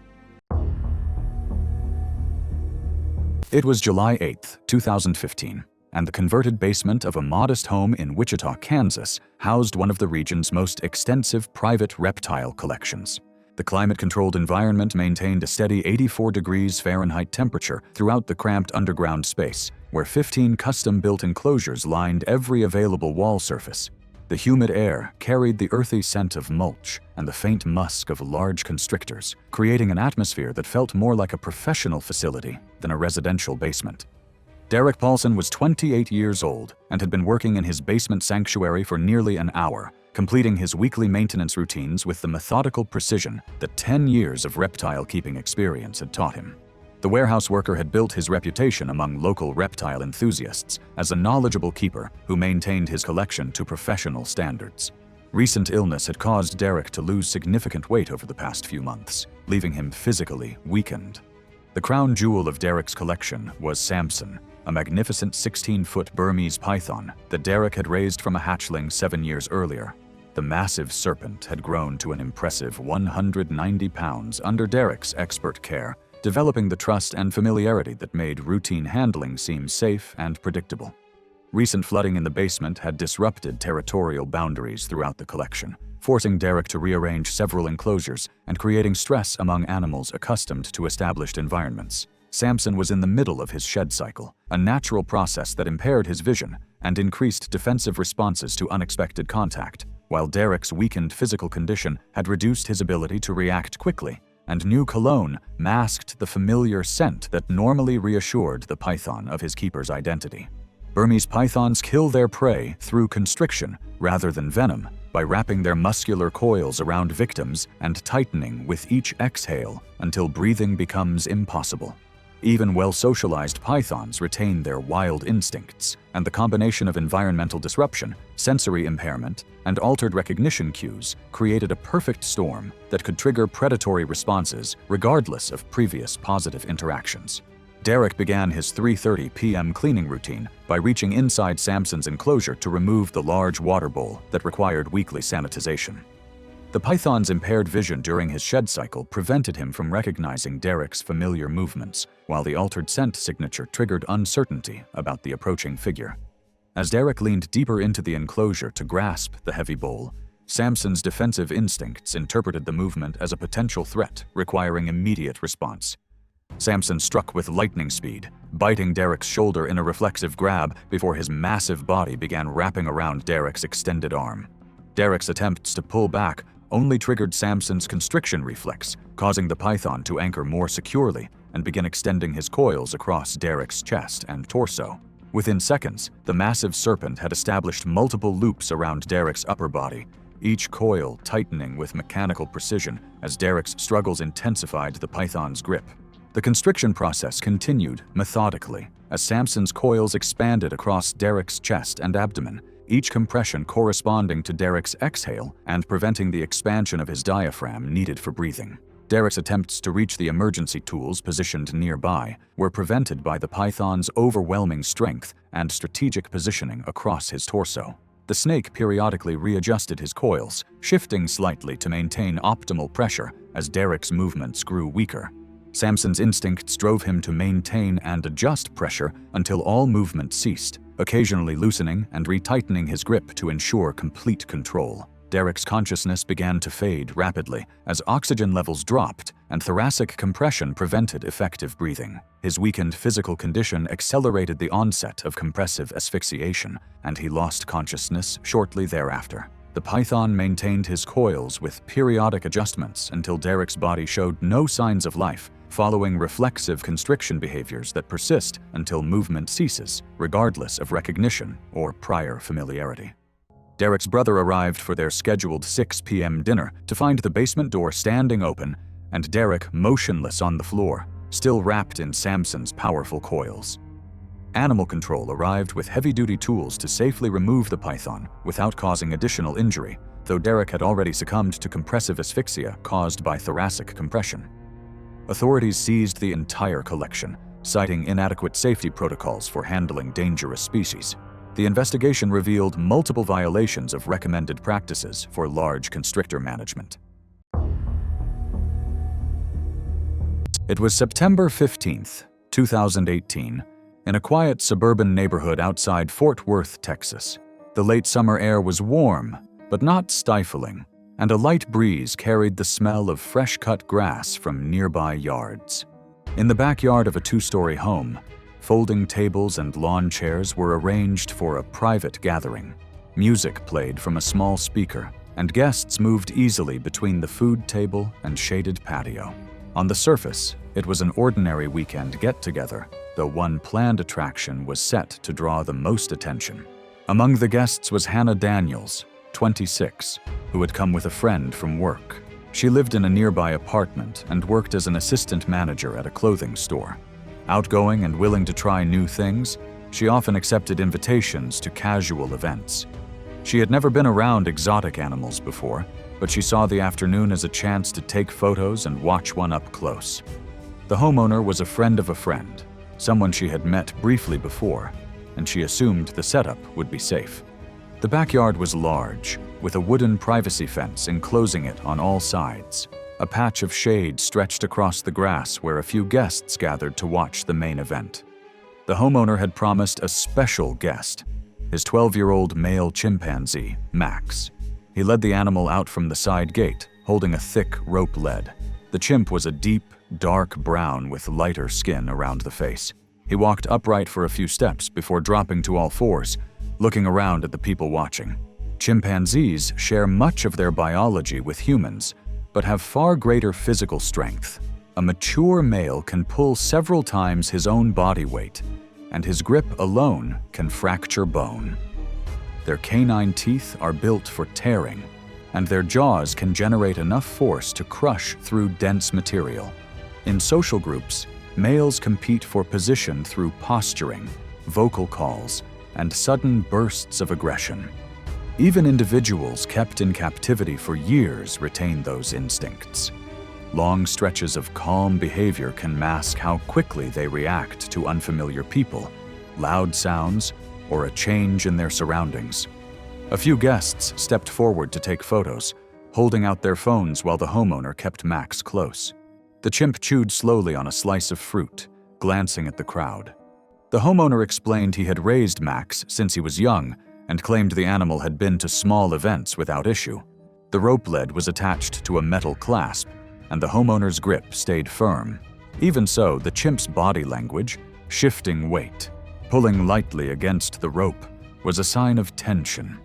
It was July 8, 2015, and the converted basement of a modest home in Wichita, Kansas, housed one of the region's most extensive private reptile collections. The climate-controlled environment maintained a steady 84 degrees Fahrenheit temperature throughout the cramped underground space, where 15 custom-built enclosures lined every available wall surface. The humid air carried the earthy scent of mulch and the faint musk of large constrictors, creating an atmosphere that felt more like a professional facility than a residential basement. Derek Paulson was 28 years old and had been working in his basement sanctuary for nearly an hour, completing his weekly maintenance routines with the methodical precision that 10 years of reptile keeping experience had taught him. The warehouse worker had built his reputation among local reptile enthusiasts as a knowledgeable keeper who maintained his collection to professional standards. Recent illness had caused Derek to lose significant weight over the past few months, leaving him physically weakened. The crown jewel of Derek's collection was Samson, a magnificent 16-foot Burmese python that Derek had raised from a hatchling 7 years earlier. The massive serpent had grown to an impressive 190 pounds under Derek's expert care, developing the trust and familiarity that made routine handling seem safe and predictable. Recent flooding in the basement had disrupted territorial boundaries throughout the collection, forcing Derek to rearrange several enclosures and creating stress among animals accustomed to established environments. Samson was in the middle of his shed cycle, a natural process that impaired his vision and increased defensive responses to unexpected contact, while Derek's weakened physical condition had reduced his ability to react quickly, and new cologne masked the familiar scent that normally reassured the python of his keeper's identity. Burmese pythons kill their prey through constriction rather than venom, by wrapping their muscular coils around victims and tightening with each exhale until breathing becomes impossible. Even well-socialized pythons retain their wild instincts, and the combination of environmental disruption, sensory impairment, and altered recognition cues created a perfect storm that could trigger predatory responses regardless of previous positive interactions. Derek began his 3:30 p.m. cleaning routine by reaching inside Samson's enclosure to remove the large water bowl that required weekly sanitization. The python's impaired vision during his shed cycle prevented him from recognizing Derek's familiar movements, while the altered scent signature triggered uncertainty about the approaching figure. As Derek leaned deeper into the enclosure to grasp the heavy bowl, Samson's defensive instincts interpreted the movement as a potential threat requiring immediate response. Samson struck with lightning speed, biting Derek's shoulder in a reflexive grab before his massive body began wrapping around Derek's extended arm. Derek's attempts to pull back only triggered Samson's constriction reflex, causing the python to anchor more securely and begin extending his coils across Derek's chest and torso. Within seconds, the massive serpent had established multiple loops around Derek's upper body, each coil tightening with mechanical precision as Derek's struggles intensified the python's grip. The constriction process continued methodically as Samson's coils expanded across Derek's chest and abdomen, each compression corresponding to Derek's exhale and preventing the expansion of his diaphragm needed for breathing. Derek's attempts to reach the emergency tools positioned nearby were prevented by the python's overwhelming strength and strategic positioning across his torso. The snake periodically readjusted his coils, shifting slightly to maintain optimal pressure as Derek's movements grew weaker. Samson's instincts drove him to maintain and adjust pressure until all movement ceased, occasionally loosening and retightening his grip to ensure complete control. Derek's consciousness began to fade rapidly as oxygen levels dropped and thoracic compression prevented effective breathing. His weakened physical condition accelerated the onset of compressive asphyxiation, and he lost consciousness shortly thereafter. The python maintained his coils with periodic adjustments until Derek's body showed no signs of life, following reflexive constriction behaviors that persist until movement ceases, regardless of recognition or prior familiarity. Derek's brother arrived for their scheduled 6 p.m. dinner to find the basement door standing open and Derek motionless on the floor, still wrapped in Samson's powerful coils. Animal control arrived with heavy-duty tools to safely remove the python without causing additional injury, though Derek had already succumbed to compressive asphyxia caused by thoracic compression. Authorities seized the entire collection, citing inadequate safety protocols for handling dangerous species. The investigation revealed multiple violations of recommended practices for large constrictor management. It was September 15, 2018, in a quiet suburban neighborhood outside Fort Worth, Texas. The late summer air was warm, but not stifling, and a light breeze carried the smell of fresh-cut grass from nearby yards. In the backyard of a 2-story home, folding tables and lawn chairs were arranged for a private gathering. Music played from a small speaker, and guests moved easily between the food table and shaded patio. On the surface, it was an ordinary weekend get-together, though one planned attraction was set to draw the most attention. Among the guests was Hannah Daniels, 26, who had come with a friend from work. She lived in a nearby apartment and worked as an assistant manager at a clothing store. Outgoing and willing to try new things, she often accepted invitations to casual events. She had never been around exotic animals before, but she saw the afternoon as a chance to take photos and watch one up close. The homeowner was a friend of a friend, someone she had met briefly before, and she assumed the setup would be safe. The backyard was large, with a wooden privacy fence enclosing it on all sides. A patch of shade stretched across the grass where a few guests gathered to watch the main event. The homeowner had promised a special guest, his 12-year-old male chimpanzee, Max. He led the animal out from the side gate, holding a thick rope lead. The chimp was a deep, dark brown with lighter skin around the face. He walked upright for a few steps before dropping to all fours, looking around at the people watching. Chimpanzees share much of their biology with humans, but have far greater physical strength. A mature male can pull several times his own body weight, and his grip alone can fracture bone. Their canine teeth are built for tearing, and their jaws can generate enough force to crush through dense material. In social groups, males compete for position through posturing, vocal calls, and sudden bursts of aggression. Even individuals kept in captivity for years retain those instincts. Long stretches of calm behavior can mask how quickly they react to unfamiliar people, loud sounds, or a change in their surroundings. A few guests stepped forward to take photos, holding out their phones while the homeowner kept Max close. The chimp chewed slowly on a slice of fruit, glancing at the crowd. The homeowner explained he had raised Max since he was young and claimed the animal had been to small events without issue. The rope lead was attached to a metal clasp, and the homeowner's grip stayed firm. Even so, the chimp's body language, shifting weight, pulling lightly against the rope, was a sign of tension.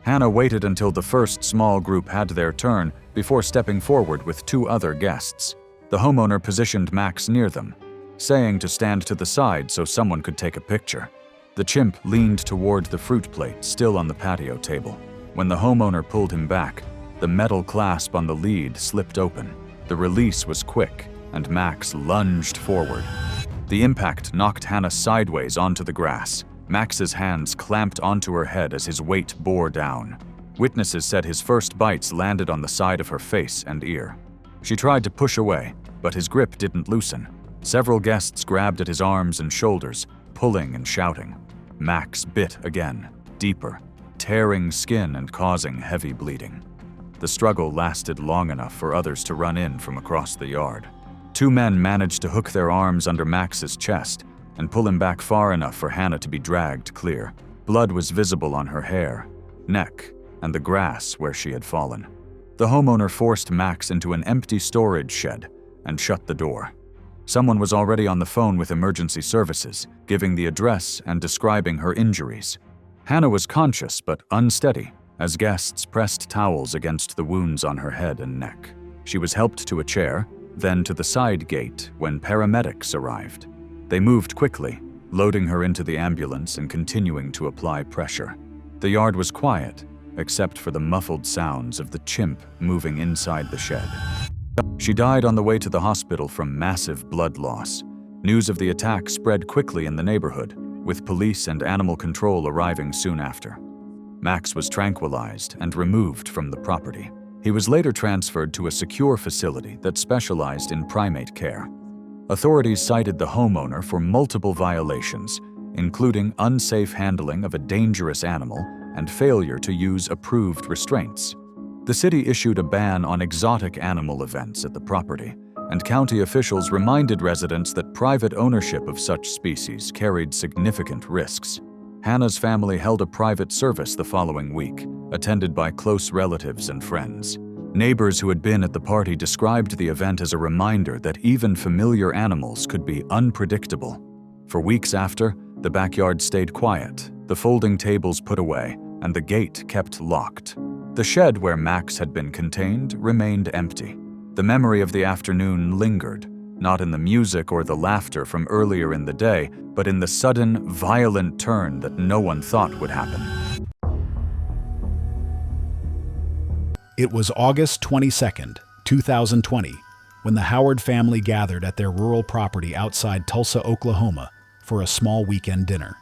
Hannah waited until the first small group had their turn before stepping forward with 2 other guests. The homeowner positioned Max near them, saying to stand to the side so someone could take a picture. The chimp leaned toward the fruit plate still on the patio table. When the homeowner pulled him back, the metal clasp on the lead slipped open. The release was quick, and Max lunged forward. The impact knocked Hannah sideways onto the grass. Max's hands clamped onto her head as his weight bore down. Witnesses said his first bites landed on the side of her face and ear. She tried to push away, but his grip didn't loosen. Several guests grabbed at his arms and shoulders, pulling and shouting. Max bit again, deeper, tearing skin and causing heavy bleeding. The struggle lasted long enough for others to run in from across the yard. Two men managed to hook their arms under Max's chest and pull him back far enough for Hannah to be dragged clear. Blood was visible on her hair, neck, and the grass where she had fallen. The homeowner forced Max into an empty storage shed and shut the door. Someone was already on the phone with emergency services, giving the address and describing her injuries. Hannah was conscious but unsteady as guests pressed towels against the wounds on her head and neck. She was helped to a chair, then to the side gate when paramedics arrived. They moved quickly, loading her into the ambulance and continuing to apply pressure. The yard was quiet, except for the muffled sounds of the chimp moving inside the shed. She died on the way to the hospital from massive blood loss. News of the attack spread quickly in the neighborhood, with police and animal control arriving soon after. Max was tranquilized and removed from the property. He was later transferred to a secure facility that specialized in primate care. Authorities cited the homeowner for multiple violations, including unsafe handling of a dangerous animal and failure to use approved restraints. The city issued a ban on exotic animal events at the property, and county officials reminded residents that private ownership of such species carried significant risks. Hannah's family held a private service the following week, attended by close relatives and friends. Neighbors who had been at the party described the event as a reminder that even familiar animals could be unpredictable. For weeks after, the backyard stayed quiet, the folding tables put away, and the gate kept locked. The shed where Max had been contained remained empty. The memory of the afternoon lingered, not in the music or the laughter from earlier in the day, but in the sudden, violent turn that no one thought would happen. It was August 22nd, 2020, when the Howard family gathered at their rural property outside Tulsa, Oklahoma, for a small weekend dinner.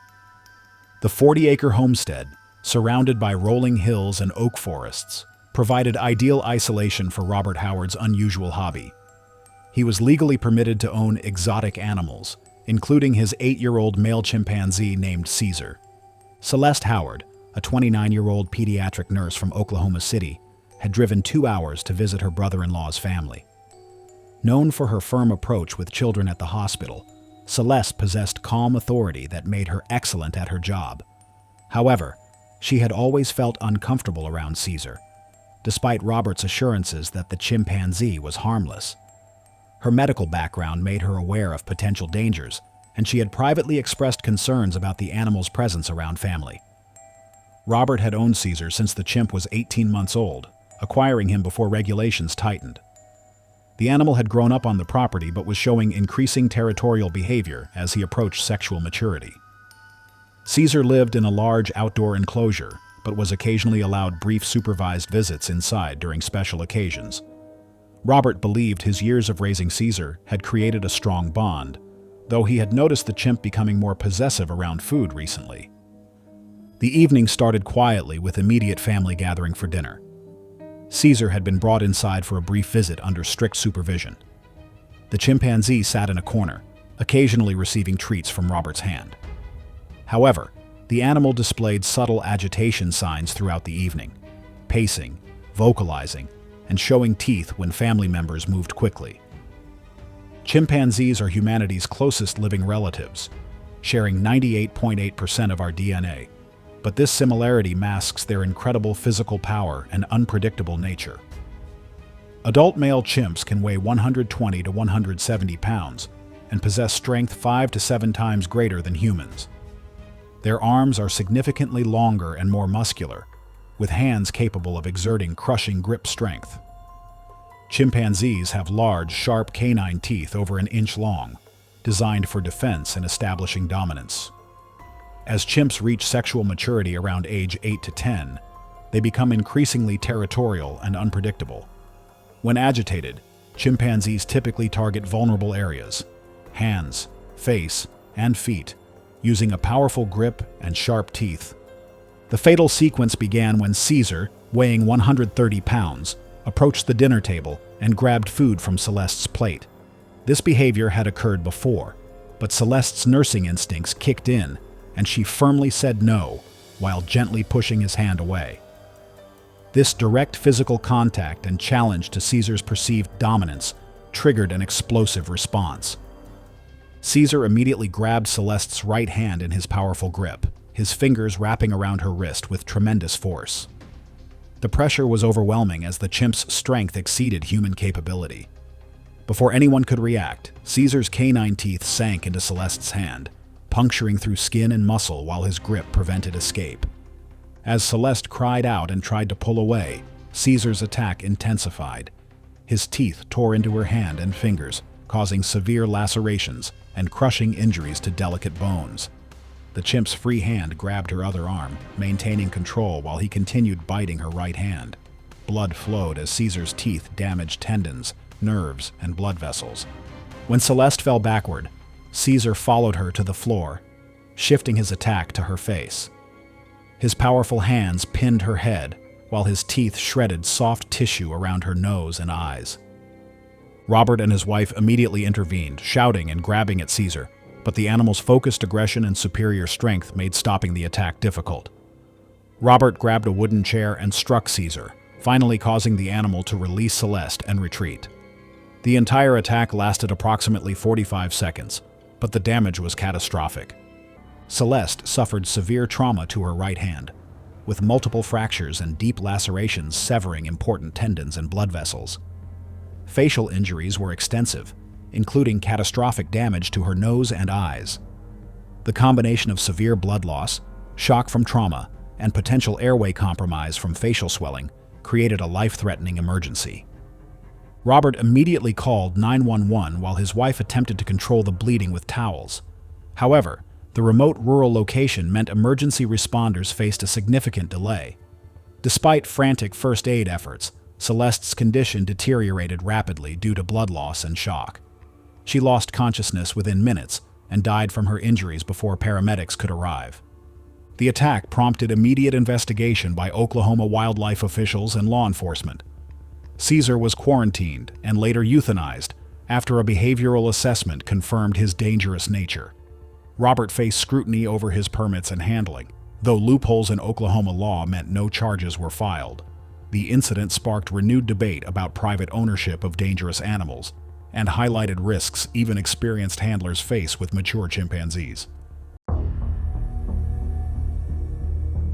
The 40-acre homestead, surrounded by rolling hills and oak forests, provided ideal isolation for Robert Howard's unusual hobby. He was legally permitted to own exotic animals, including his 8-year-old male chimpanzee named Caesar. Celeste Howard, a 29-year-old pediatric nurse from Oklahoma City, had driven 2 hours to visit her brother-in-law's family. Known for her firm approach with children at the hospital, Celeste possessed calm authority that made her excellent at her job. However, she had always felt uncomfortable around Caesar, despite Robert's assurances that the chimpanzee was harmless. Her medical background made her aware of potential dangers, and she had privately expressed concerns about the animal's presence around family. Robert had owned Caesar since the chimp was 18 months old, acquiring him before regulations tightened. The animal had grown up on the property but was showing increasing territorial behavior as he approached sexual maturity. Caesar lived in a large outdoor enclosure, but was occasionally allowed brief supervised visits inside during special occasions. Robert believed his years of raising Caesar had created a strong bond, though he had noticed the chimp becoming more possessive around food recently. The evening started quietly with immediate family gathering for dinner. Caesar had been brought inside for a brief visit under strict supervision. The chimpanzee sat in a corner, occasionally receiving treats from Robert's hand. However, the animal displayed subtle agitation signs throughout the evening, pacing, vocalizing, and showing teeth when family members moved quickly. Chimpanzees are humanity's closest living relatives, sharing 98.8% of our DNA, but this similarity masks their incredible physical power and unpredictable nature. Adult male chimps can weigh 120 to 170 pounds and possess strength 5 to 7 times greater than humans. Their arms are significantly longer and more muscular, with hands capable of exerting crushing grip strength. Chimpanzees have large, sharp canine teeth over an inch long, designed for defense and establishing dominance. As chimps reach sexual maturity around age 8 to 10, they become increasingly territorial and unpredictable. When agitated, chimpanzees typically target vulnerable areas, hands, face, and feet, using a powerful grip and sharp teeth. The fatal sequence began when Caesar, weighing 130 pounds, approached the dinner table and grabbed food from Celeste's plate. This behavior had occurred before, but Celeste's nursing instincts kicked in, and she firmly said no, while gently pushing his hand away. This direct physical contact and challenge to Caesar's perceived dominance triggered an explosive response. Caesar immediately grabbed Celeste's right hand in his powerful grip, his fingers wrapping around her wrist with tremendous force. The pressure was overwhelming as the chimp's strength exceeded human capability. Before anyone could react, Caesar's canine teeth sank into Celeste's hand, puncturing through skin and muscle while his grip prevented escape. As Celeste cried out and tried to pull away, Caesar's attack intensified. His teeth tore into her hand and fingers, causing severe lacerations and crushing injuries to delicate bones. The chimp's free hand grabbed her other arm, maintaining control while he continued biting her right hand. Blood flowed as Caesar's teeth damaged tendons, nerves, and blood vessels. When Celeste fell backward, Caesar followed her to the floor, shifting his attack to her face. His powerful hands pinned her head, while his teeth shredded soft tissue around her nose and eyes. Robert and his wife immediately intervened, shouting and grabbing at Caesar, but the animal's focused aggression and superior strength made stopping the attack difficult. Robert grabbed a wooden chair and struck Caesar, finally causing the animal to release Celeste and retreat. The entire attack lasted approximately 45 seconds, but the damage was catastrophic. Celeste suffered severe trauma to her right hand, with multiple fractures and deep lacerations severing important tendons and blood vessels. Facial injuries were extensive, including catastrophic damage to her nose and eyes. The combination of severe blood loss, shock from trauma, and potential airway compromise from facial swelling created a life-threatening emergency. Robert immediately called 911 while his wife attempted to control the bleeding with towels. However, the remote rural location meant emergency responders faced a significant delay. Despite frantic first aid efforts, Celeste's condition deteriorated rapidly due to blood loss and shock. She lost consciousness within minutes and died from her injuries before paramedics could arrive. The attack prompted immediate investigation by Oklahoma wildlife officials and law enforcement. Caesar was quarantined and later euthanized after a behavioral assessment confirmed his dangerous nature. Robert faced scrutiny over his permits and handling, though loopholes in Oklahoma law meant no charges were filed. The incident sparked renewed debate about private ownership of dangerous animals and highlighted risks even experienced handlers face with mature chimpanzees.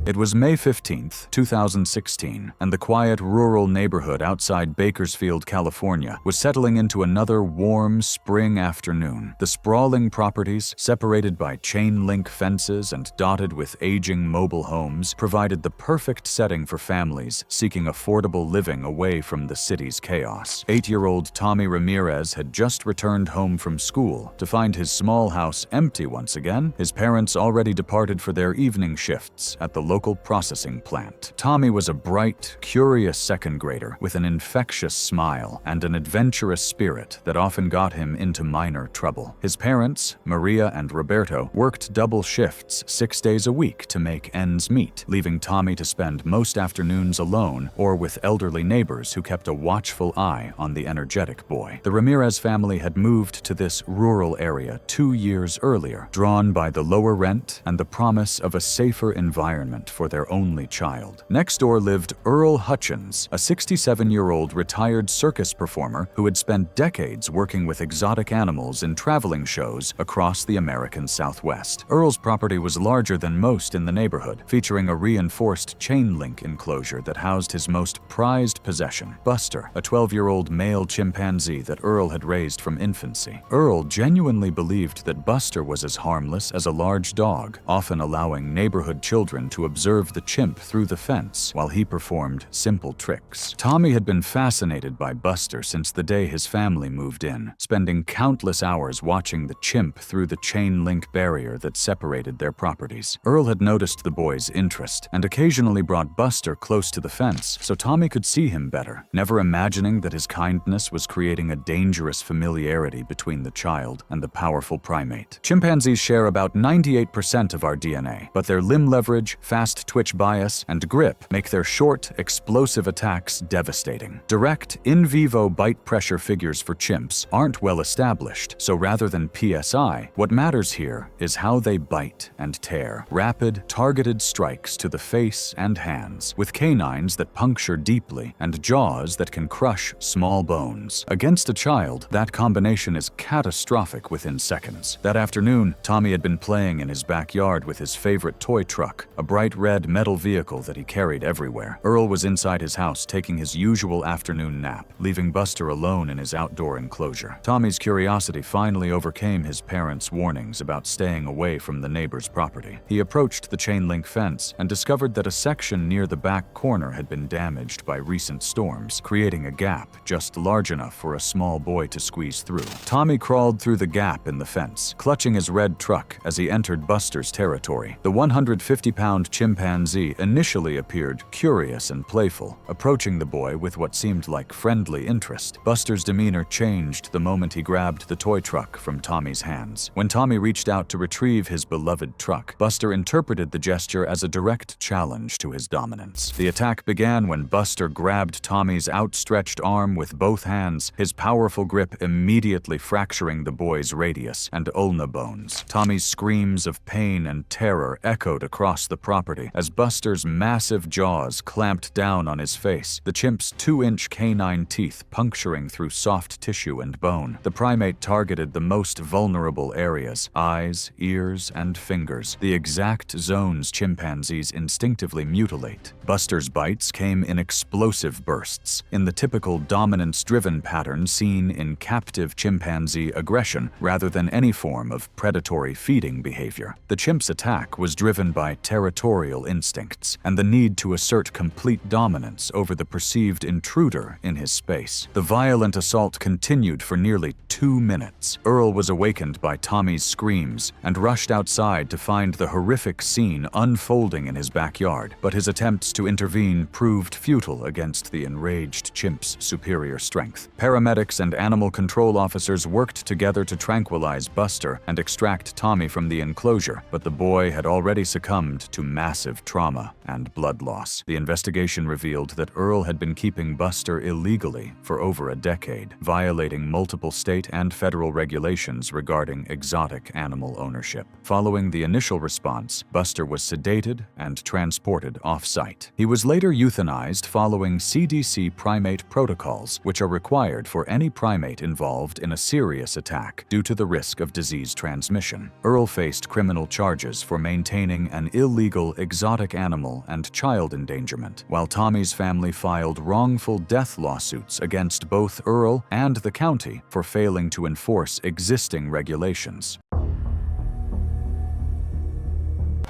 It was May 15, 2016, and the quiet rural neighborhood outside Bakersfield, California, was settling into another warm spring afternoon. The sprawling properties, separated by chain-link fences and dotted with aging mobile homes, provided the perfect setting for families seeking affordable living away from the city's chaos. 8-year-old Tommy Ramirez had just returned home from school to find his small house empty once again, his parents already departed for their evening shifts at the local processing plant. Tommy was a bright, curious second grader with an infectious smile and an adventurous spirit that often got him into minor trouble. His parents, Maria and Roberto, worked double shifts 6 days a week to make ends meet, leaving Tommy to spend most afternoons alone or with elderly neighbors who kept a watchful eye on the energetic boy. The Ramirez family had moved to this rural area 2 years earlier, drawn by the lower rent and the promise of a safer environment for their only child. Next door lived Earl Hutchins, a 67-year-old retired circus performer who had spent decades working with exotic animals in traveling shows across the American Southwest. Earl's property was larger than most in the neighborhood, featuring a reinforced chain-link enclosure that housed his most prized possession, Buster, a 12-year-old male chimpanzee that Earl had raised from infancy. Earl genuinely believed that Buster was as harmless as a large dog, often allowing neighborhood children to observe the chimp through the fence while he performed simple tricks. Tommy had been fascinated by Buster since the day his family moved in, spending countless hours watching the chimp through the chain-link barrier that separated their properties. Earl had noticed the boy's interest and occasionally brought Buster close to the fence so Tommy could see him better, never imagining that his kindness was creating a dangerous familiarity between the child and the powerful primate. Chimpanzees share about 98% of our DNA, but their limb leverage, fast fast twitch bias, and grip make their short, explosive attacks devastating. Direct, in vivo bite pressure figures for chimps aren't well established, so rather than PSI, what matters here is how they bite and tear. Rapid, targeted strikes to the face and hands, with canines that puncture deeply and jaws that can crush small bones. Against a child, that combination is catastrophic within seconds. That afternoon, Tommy had been playing in his backyard with his favorite toy truck, a bright red metal vehicle that he carried everywhere. Earl was inside his house taking his usual afternoon nap, leaving Buster alone in his outdoor enclosure. Tommy's curiosity finally overcame his parents' warnings about staying away from the neighbor's property. He approached the chain-link fence and discovered that a section near the back corner had been damaged by recent storms, creating a gap just large enough for a small boy to squeeze through. Tommy crawled through the gap in the fence, clutching his red truck as he entered Buster's territory. The 150-pound chimpanzee initially appeared curious and playful, approaching the boy with what seemed like friendly interest. Buster's demeanor changed the moment he grabbed the toy truck from Tommy's hands. When Tommy reached out to retrieve his beloved truck, Buster interpreted the gesture as a direct challenge to his dominance. The attack began when Buster grabbed Tommy's outstretched arm with both hands, his powerful grip immediately fracturing the boy's radius and ulna bones. Tommy's screams of pain and terror echoed across the property as Buster's massive jaws clamped down on his face, the chimp's 2-inch canine teeth puncturing through soft tissue and bone. The primate targeted the most vulnerable areas: eyes, ears, and fingers, the exact zones chimpanzees instinctively mutilate. Buster's bites came in explosive bursts, in the typical dominance-driven pattern seen in captive chimpanzee aggression rather than any form of predatory feeding behavior. The chimp's attack was driven by territorial instincts and the need to assert complete dominance over the perceived intruder in his space. The violent assault continued for nearly 2 minutes. Earl was awakened by Tommy's screams and rushed outside to find the horrific scene unfolding in his backyard, but his attempts to intervene proved futile against the enraged chimp's superior strength. Paramedics and animal control officers worked together to tranquilize Buster and extract Tommy from the enclosure, but the boy had already succumbed to massive trauma and blood loss. The investigation revealed that Earl had been keeping Buster illegally for over a decade, violating multiple state and federal regulations regarding exotic animal ownership. Following the initial response, Buster was sedated and transported off-site. He was later euthanized following CDC primate protocols, which are required for any primate involved in a serious attack due to the risk of disease transmission. Earl faced criminal charges for maintaining an illegal exotic animal and child endangerment, while Tommy's family filed wrongful death lawsuits against both Earl and the county for failing to enforce existing regulations.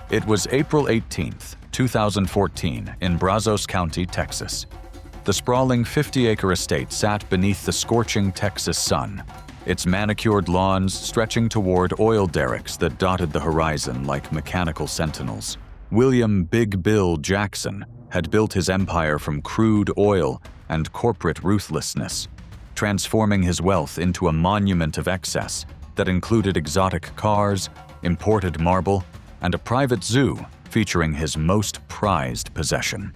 It was April 18, 2014, in Brazos County, Texas. The sprawling 50-acre estate sat beneath the scorching Texas sun, its manicured lawns stretching toward oil derricks that dotted the horizon like mechanical sentinels. William Big Bill Jackson had built his empire from crude oil and corporate ruthlessness, transforming his wealth into a monument of excess that included exotic cars, imported marble, and a private zoo featuring his most prized possession.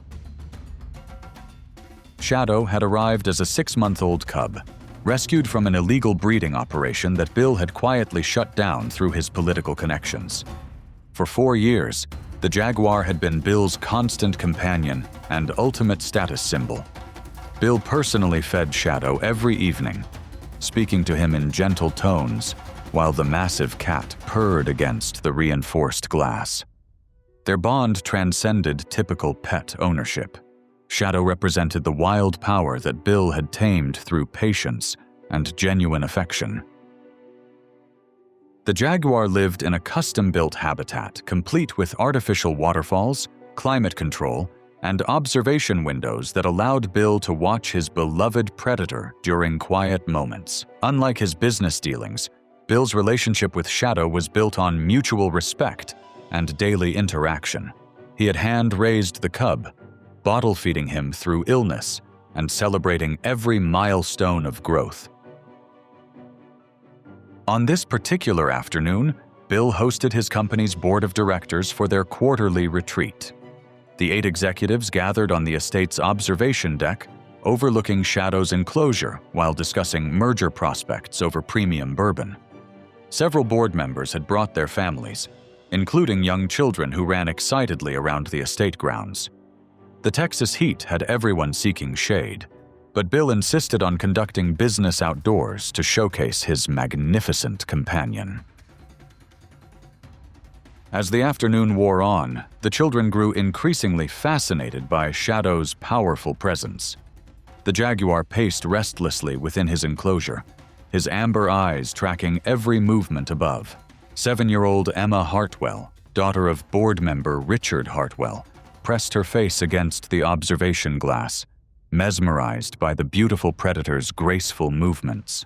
Shadow had arrived as a 6-month-old cub, rescued from an illegal breeding operation that Bill had quietly shut down through his political connections. For 4 years, the jaguar had been Bill's constant companion and ultimate status symbol. Bill personally fed Shadow every evening, speaking to him in gentle tones, while the massive cat purred against the reinforced glass. Their bond transcended typical pet ownership. Shadow represented the wild power that Bill had tamed through patience and genuine affection. The jaguar lived in a custom-built habitat complete with artificial waterfalls, climate control, and observation windows that allowed Bill to watch his beloved predator during quiet moments. Unlike his business dealings, Bill's relationship with Shadow was built on mutual respect and daily interaction. He had hand-raised the cub, bottle-feeding him through illness and celebrating every milestone of growth. On this particular afternoon, Bill hosted his company's board of directors for their quarterly retreat. The 8 executives gathered on the estate's observation deck, overlooking Shadow's enclosure while discussing merger prospects over premium bourbon. Several board members had brought their families, including young children who ran excitedly around the estate grounds. The Texas heat had everyone seeking shade, but Bill insisted on conducting business outdoors to showcase his magnificent companion. As the afternoon wore on, the children grew increasingly fascinated by Shadow's powerful presence. The jaguar paced restlessly within his enclosure, his amber eyes tracking every movement above. 7-year-old Emma Hartwell, daughter of board member Richard Hartwell, pressed her face against the observation glass, mesmerized by the beautiful predator's graceful movements.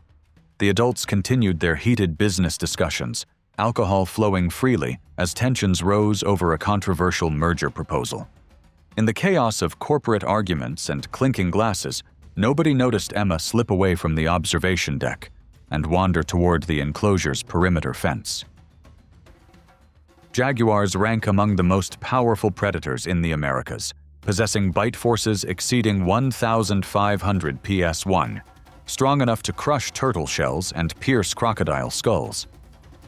The adults continued their heated business discussions, alcohol flowing freely as tensions rose over a controversial merger proposal. In the chaos of corporate arguments and clinking glasses, nobody noticed Emma slip away from the observation deck and wander toward the enclosure's perimeter fence. Jaguars rank among the most powerful predators in the Americas, possessing bite forces exceeding 1,500 PS1, strong enough to crush turtle shells and pierce crocodile skulls.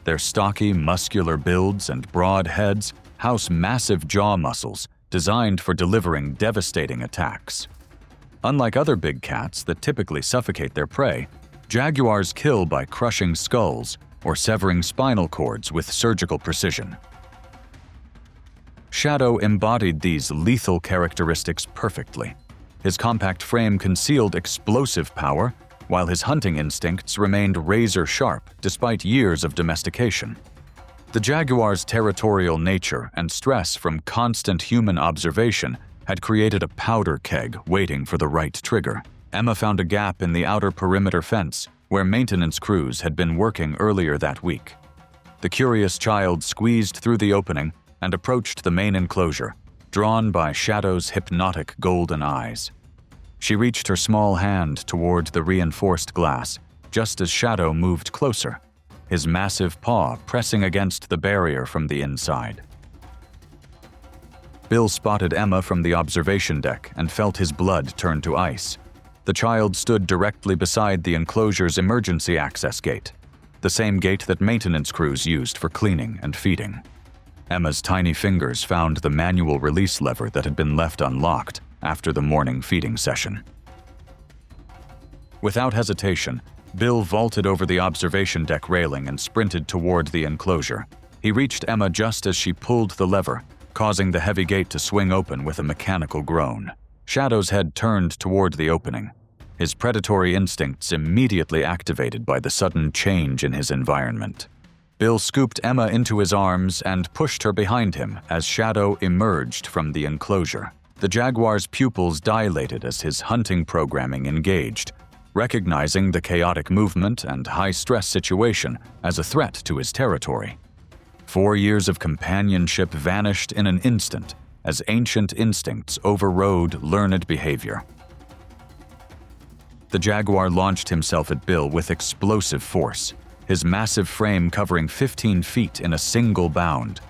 Their stocky, muscular builds and broad heads house massive jaw muscles designed for delivering devastating attacks. Unlike other big cats that typically suffocate their prey, jaguars kill by crushing skulls or severing spinal cords with surgical precision. Shadow embodied these lethal characteristics perfectly. His compact frame concealed explosive power, while his hunting instincts remained razor-sharp despite years of domestication. The jaguar's territorial nature and stress from constant human observation had created a powder keg waiting for the right trigger. Emma found a gap in the outer perimeter fence where maintenance crews had been working earlier that week. The curious child squeezed through the opening and approached the main enclosure, drawn by Shadow's hypnotic golden eyes. She reached her small hand toward the reinforced glass, just as Shadow moved closer, his massive paw pressing against the barrier from the inside. Bill spotted Emma from the observation deck and felt his blood turn to ice. The child stood directly beside the enclosure's emergency access gate, the same gate that maintenance crews used for cleaning and feeding. Emma's tiny fingers found the manual release lever that had been left unlocked after the morning feeding session. Without hesitation, Bill vaulted over the observation deck railing and sprinted toward the enclosure. He reached Emma just as she pulled the lever, causing the heavy gate to swing open with a mechanical groan. Shadow's head turned toward the opening, his predatory instincts immediately activated by the sudden change in his environment. Bill scooped Emma into his arms and pushed her behind him as Shadow emerged from the enclosure. The jaguar's pupils dilated as his hunting programming engaged, recognizing the chaotic movement and high-stress situation as a threat to his territory. 4 years of companionship vanished in an instant as ancient instincts overrode learned behavior. The jaguar launched himself at Bill with explosive force, his massive frame covering 15 feet in a single bound.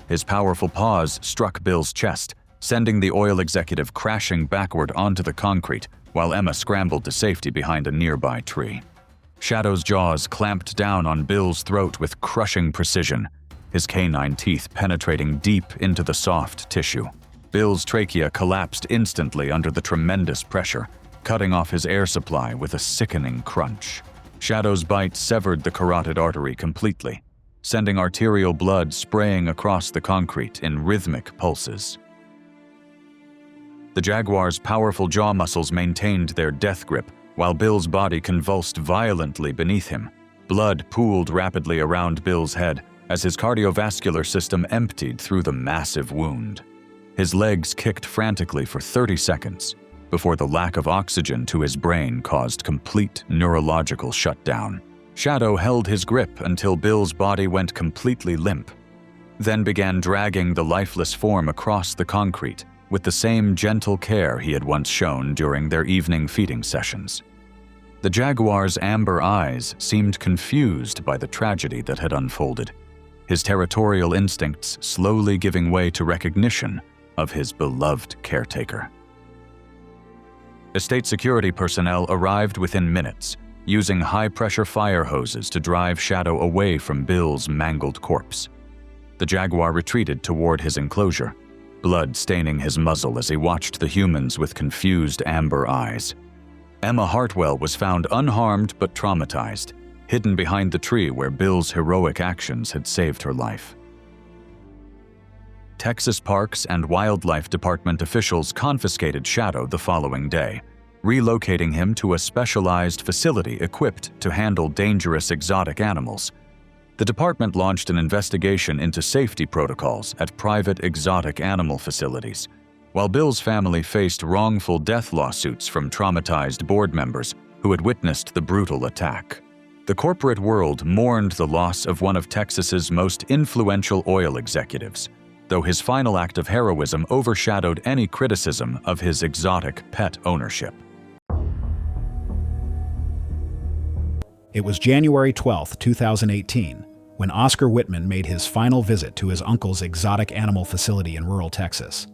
His powerful paws struck Bill's chest, sending the oil executive crashing backward onto the concrete while Emma scrambled to safety behind a nearby tree. Shadow's jaws clamped down on Bill's throat with crushing precision, his canine teeth penetrating deep into the soft tissue. Bill's trachea collapsed instantly under the tremendous pressure, cutting off his air supply with a sickening crunch. Shadow's bite severed the carotid artery completely, sending arterial blood spraying across the concrete in rhythmic pulses. The jaguar's powerful jaw muscles maintained their death grip, while Bill's body convulsed violently beneath him. Blood pooled rapidly around Bill's head as his cardiovascular system emptied through the massive wound. His legs kicked frantically for 30 seconds before the lack of oxygen to his brain caused complete neurological shutdown. Shadow held his grip until Bill's body went completely limp, then began dragging the lifeless form across the concrete with the same gentle care he had once shown during their evening feeding sessions. The jaguar's amber eyes seemed confused by the tragedy that had unfolded, his territorial instincts slowly giving way to recognition of his beloved caretaker. Estate security personnel arrived within minutes, using high-pressure fire hoses to drive Shadow away from Bill's mangled corpse. The jaguar retreated toward his enclosure, blood staining his muzzle as he watched the humans with confused amber eyes. Emma Hartwell was found unharmed but traumatized, hidden behind the tree where Bill's heroic actions had saved her life. Texas Parks and Wildlife Department officials confiscated Shadow the following day, relocating him to a specialized facility equipped to handle dangerous exotic animals. The department launched an investigation into safety protocols at private exotic animal facilities, while Bill's family faced wrongful death lawsuits from traumatized board members who had witnessed the brutal attack. The corporate world mourned the loss of one of Texas's most influential oil executives, though his final act of heroism overshadowed any criticism of his exotic pet ownership. It was January 12, 2018, when Oscar Whitman made his final visit to his uncle's exotic animal facility in rural Texas.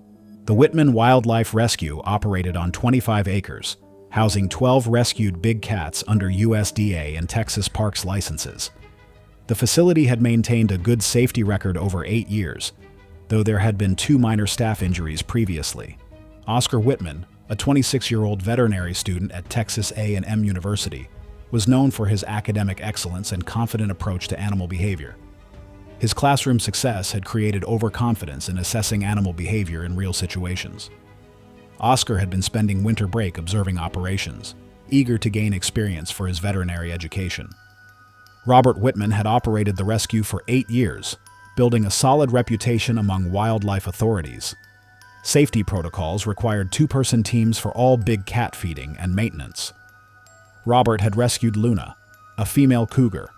The Whitman Wildlife Rescue operated on 25 acres, housing 12 rescued big cats under USDA and Texas Parks licenses. The facility had maintained a good safety record over 8 years, though there had been 2 minor staff injuries previously. Oscar Whitman, a 26-year-old veterinary student at Texas A&M University, was known for his academic excellence and confident approach to animal behavior. His classroom success had created overconfidence in assessing animal behavior in real situations. Oscar had been spending winter break observing operations, eager to gain experience for his veterinary education. Robert Whitman had operated the rescue for 8 years, building a solid reputation among wildlife authorities. Safety protocols required 2-person teams for all big cat feeding and maintenance. Robert had rescued Luna, a female cougar,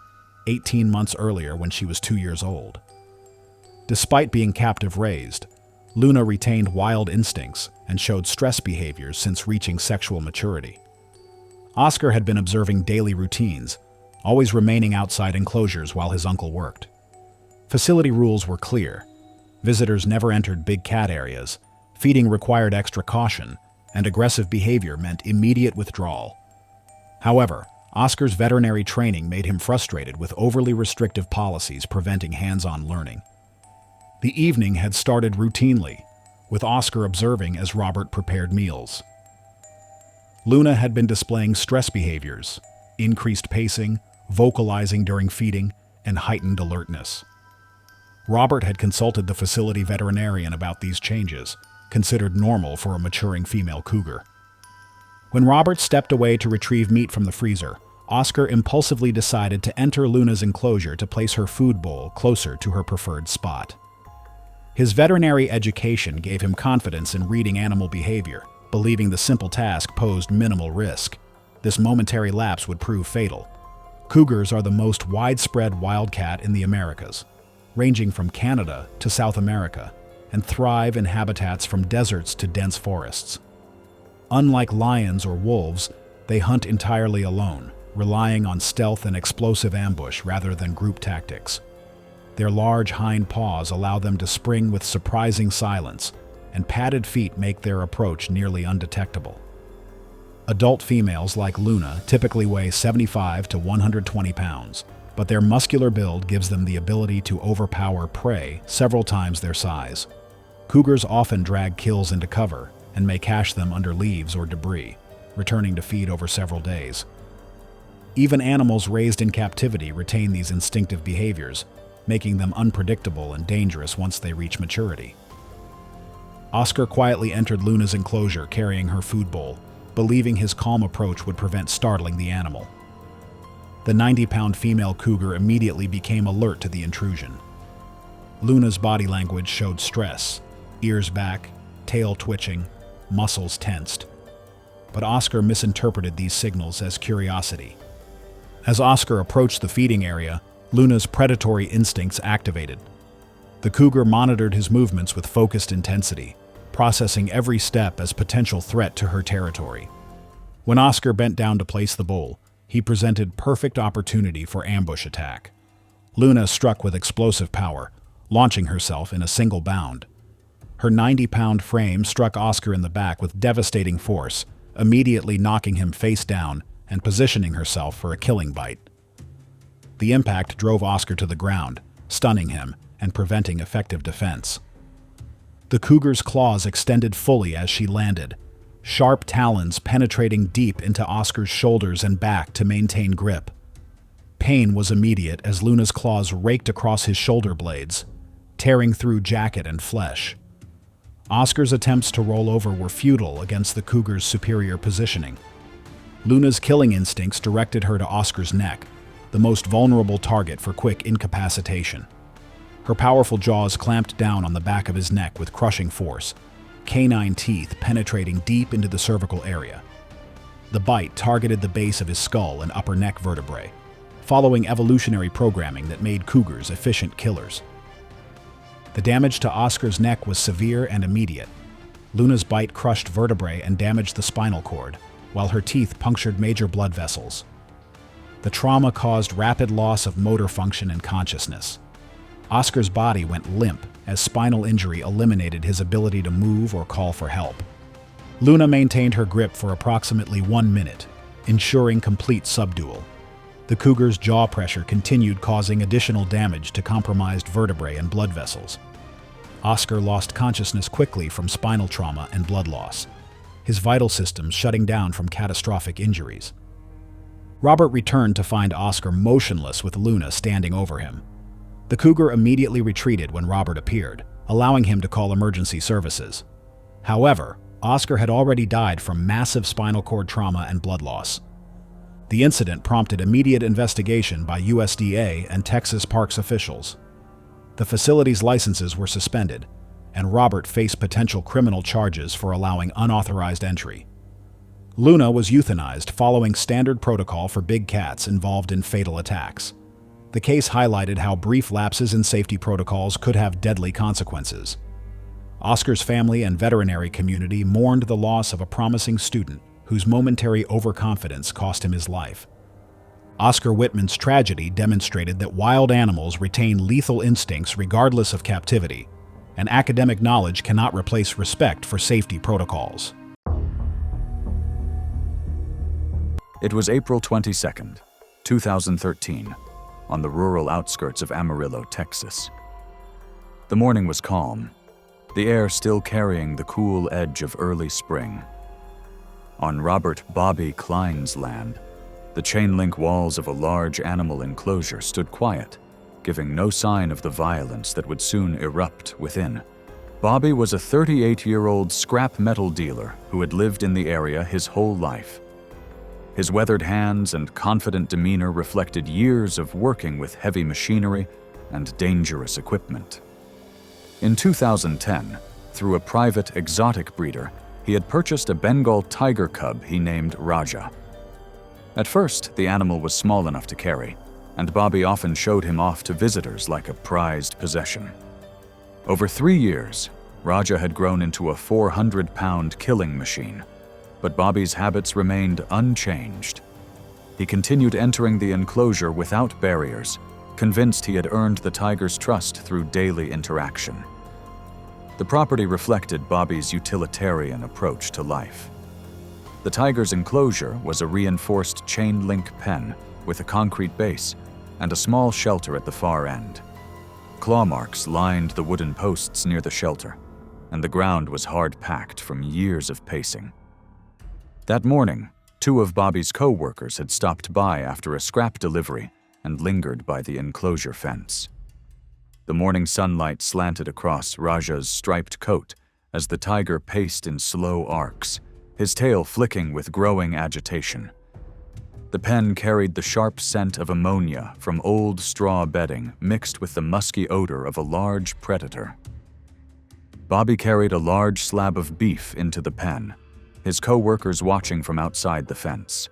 18 months earlier when she was 2 years old. Despite being captive-raised, Luna retained wild instincts and showed stress behaviors since reaching sexual maturity. Oscar had been observing daily routines, always remaining outside enclosures while his uncle worked. Facility rules were clear. Visitors never entered big cat areas, feeding required extra caution, and aggressive behavior meant immediate withdrawal. However, Oscar's veterinary training made him frustrated with overly restrictive policies preventing hands-on learning. The evening had started routinely, with Oscar observing as Robert prepared meals. Luna had been displaying stress behaviors, increased pacing, vocalizing during feeding, and heightened alertness. Robert had consulted the facility veterinarian about these changes, considered normal for a maturing female cougar. When Robert stepped away to retrieve meat from the freezer, Oscar impulsively decided to enter Luna's enclosure to place her food bowl closer to her preferred spot. His veterinary education gave him confidence in reading animal behavior, believing the simple task posed minimal risk. This momentary lapse would prove fatal. Cougars are the most widespread wildcat in the Americas, ranging from Canada to South America, and thrive in habitats from deserts to dense forests. Unlike lions or wolves, they hunt entirely alone, relying on stealth and explosive ambush rather than group tactics. Their large hind paws allow them to spring with surprising silence, and padded feet make their approach nearly undetectable. Adult females like Luna typically weigh 75 to 120 pounds, but their muscular build gives them the ability to overpower prey several times their size. Cougars often drag kills into cover and may cache them under leaves or debris, returning to feed over several days. Even animals raised in captivity retain these instinctive behaviors, making them unpredictable and dangerous once they reach maturity. Oscar quietly entered Luna's enclosure carrying her food bowl, believing his calm approach would prevent startling the animal. The 90-pound female cougar immediately became alert to the intrusion. Luna's body language showed stress, ears back, tail twitching, muscles tensed. But Oscar misinterpreted these signals as curiosity. As Oscar approached the feeding area, Luna's predatory instincts activated. The cougar monitored his movements with focused intensity, processing every step as potential threat to her territory. When Oscar bent down to place the bowl, he presented perfect opportunity for ambush attack. Luna struck with explosive power, launching herself in a single bound. Her 90-pound frame struck Oscar in the back with devastating force, immediately knocking him face down and positioning herself for a killing bite. The impact drove Oscar to the ground, stunning him and preventing effective defense. The cougar's claws extended fully as she landed, sharp talons penetrating deep into Oscar's shoulders and back to maintain grip. Pain was immediate as Luna's claws raked across his shoulder blades, tearing through jacket and flesh. Oscar's attempts to roll over were futile against the cougar's superior positioning. Luna's killing instincts directed her to Oscar's neck, the most vulnerable target for quick incapacitation. Her powerful jaws clamped down on the back of his neck with crushing force, canine teeth penetrating deep into the cervical area. The bite targeted the base of his skull and upper neck vertebrae, following evolutionary programming that made cougars efficient killers. The damage to Oscar's neck was severe and immediate. Luna's bite crushed vertebrae and damaged the spinal cord, while her teeth punctured major blood vessels. The trauma caused rapid loss of motor function and consciousness. Oscar's body went limp as spinal injury eliminated his ability to move or call for help. Luna maintained her grip for approximately 1 minute, ensuring complete subdual. The cougar's jaw pressure continued, causing additional damage to compromised vertebrae and blood vessels. Oscar lost consciousness quickly from spinal trauma and blood loss, his vital systems shutting down from catastrophic injuries. Robert returned to find Oscar motionless with Luna standing over him. The cougar immediately retreated when Robert appeared, allowing him to call emergency services. However, Oscar had already died from massive spinal cord trauma and blood loss. The incident prompted immediate investigation by USDA and Texas Parks officials. The facility's licenses were suspended, and Robert faced potential criminal charges for allowing unauthorized entry. Luna was euthanized following standard protocol for big cats involved in fatal attacks. The case highlighted how brief lapses in safety protocols could have deadly consequences. Oscar's family and veterinary community mourned the loss of a promising student whose momentary overconfidence cost him his life. Oscar Whitman's tragedy demonstrated that wild animals retain lethal instincts regardless of captivity, and academic knowledge cannot replace respect for safety protocols. It was April 22nd, 2013, on the rural outskirts of Amarillo, Texas. The morning was calm, the air still carrying the cool edge of early spring. On Robert Bobby Klein's land, the chain-link walls of a large animal enclosure stood quiet, giving no sign of the violence that would soon erupt within. Bobby was a 38-year-old scrap metal dealer who had lived in the area his whole life. His weathered hands and confident demeanor reflected years of working with heavy machinery and dangerous equipment. In 2010, through a private exotic breeder, he had purchased a Bengal tiger cub he named Raja. At first, the animal was small enough to carry, and Bobby often showed him off to visitors like a prized possession. Over 3 years, Raja had grown into a 400-pound killing machine, but Bobby's habits remained unchanged. He continued entering the enclosure without barriers, convinced he had earned the tiger's trust through daily interaction. The property reflected Bobby's utilitarian approach to life. The tiger's enclosure was a reinforced chain-link pen with a concrete base and a small shelter at the far end. Claw marks lined the wooden posts near the shelter, and the ground was hard-packed from years of pacing. That morning, 2 of Bobby's co-workers had stopped by after a scrap delivery and lingered by the enclosure fence. The morning sunlight slanted across Raja's striped coat as the tiger paced in slow arcs, his tail flicking with growing agitation. The pen carried the sharp scent of ammonia from old straw bedding mixed with the musky odor of a large predator. Bobby carried a large slab of beef into the pen, his co-workers watching from outside the fence.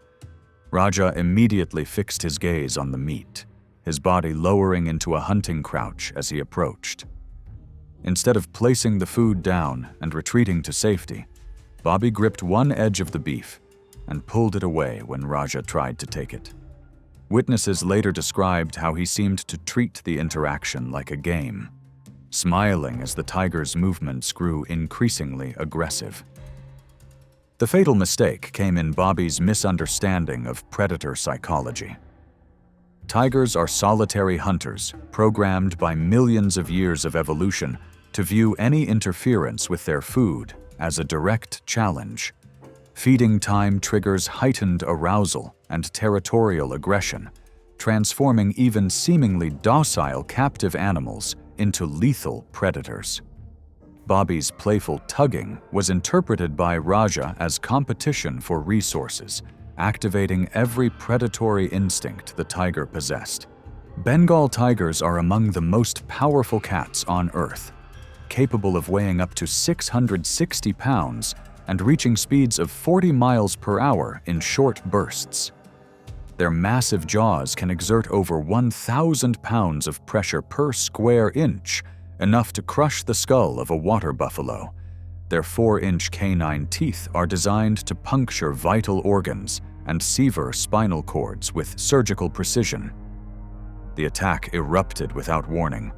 Raja immediately fixed his gaze on the meat, his body lowering into a hunting crouch as he approached. Instead of placing the food down and retreating to safety, Bobby gripped one edge of the beef and pulled it away when Raja tried to take it. Witnesses later described how he seemed to treat the interaction like a game. smiling as the tiger's movements grew increasingly aggressive. The fatal mistake came in Bobby's misunderstanding of predator psychology. Tigers are solitary hunters, programmed by millions of years of evolution to view any interference with their food as a direct challenge. Feeding time triggers heightened arousal and territorial aggression, transforming even seemingly docile captive animals into lethal predators. Bobby's playful tugging was interpreted by Raja as competition for resources, activating every predatory instinct the tiger possessed. Bengal tigers are among the most powerful cats on Earth, capable of weighing up to 660 pounds and reaching speeds of 40 miles per hour in short bursts. Their massive jaws can exert over 1,000 pounds of pressure per square inch, enough to crush the skull of a water buffalo. Their 4-inch canine teeth are designed to puncture vital organs and sever spinal cords with surgical precision. The attack erupted without warning.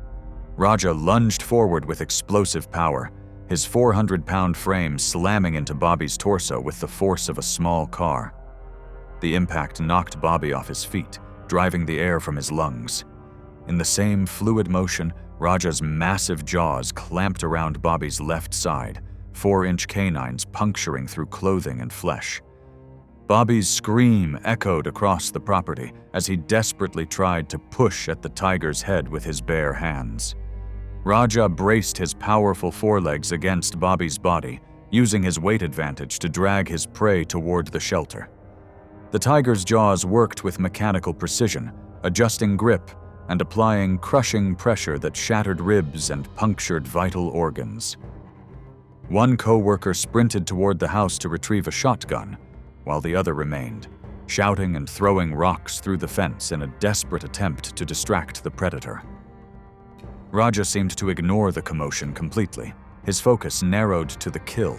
Raja lunged forward with explosive power, his 400-pound frame slamming into Bobby's torso with the force of a small car. The impact knocked Bobby off his feet, driving the air from his lungs. In the same fluid motion, Raja's massive jaws clamped around Bobby's left side, 4-inch canines puncturing through clothing and flesh. Bobby's scream echoed across the property as he desperately tried to push at the tiger's head with his bare hands. Raja braced his powerful forelegs against Bobby's body, using his weight advantage to drag his prey toward the shelter. The tiger's jaws worked with mechanical precision, adjusting grip and applying crushing pressure that shattered ribs and punctured vital organs. One co-worker sprinted toward the house to retrieve a shotgun, while the other remained, shouting and throwing rocks through the fence in a desperate attempt to distract the predator. Raja seemed to ignore the commotion completely. His focus narrowed to the kill.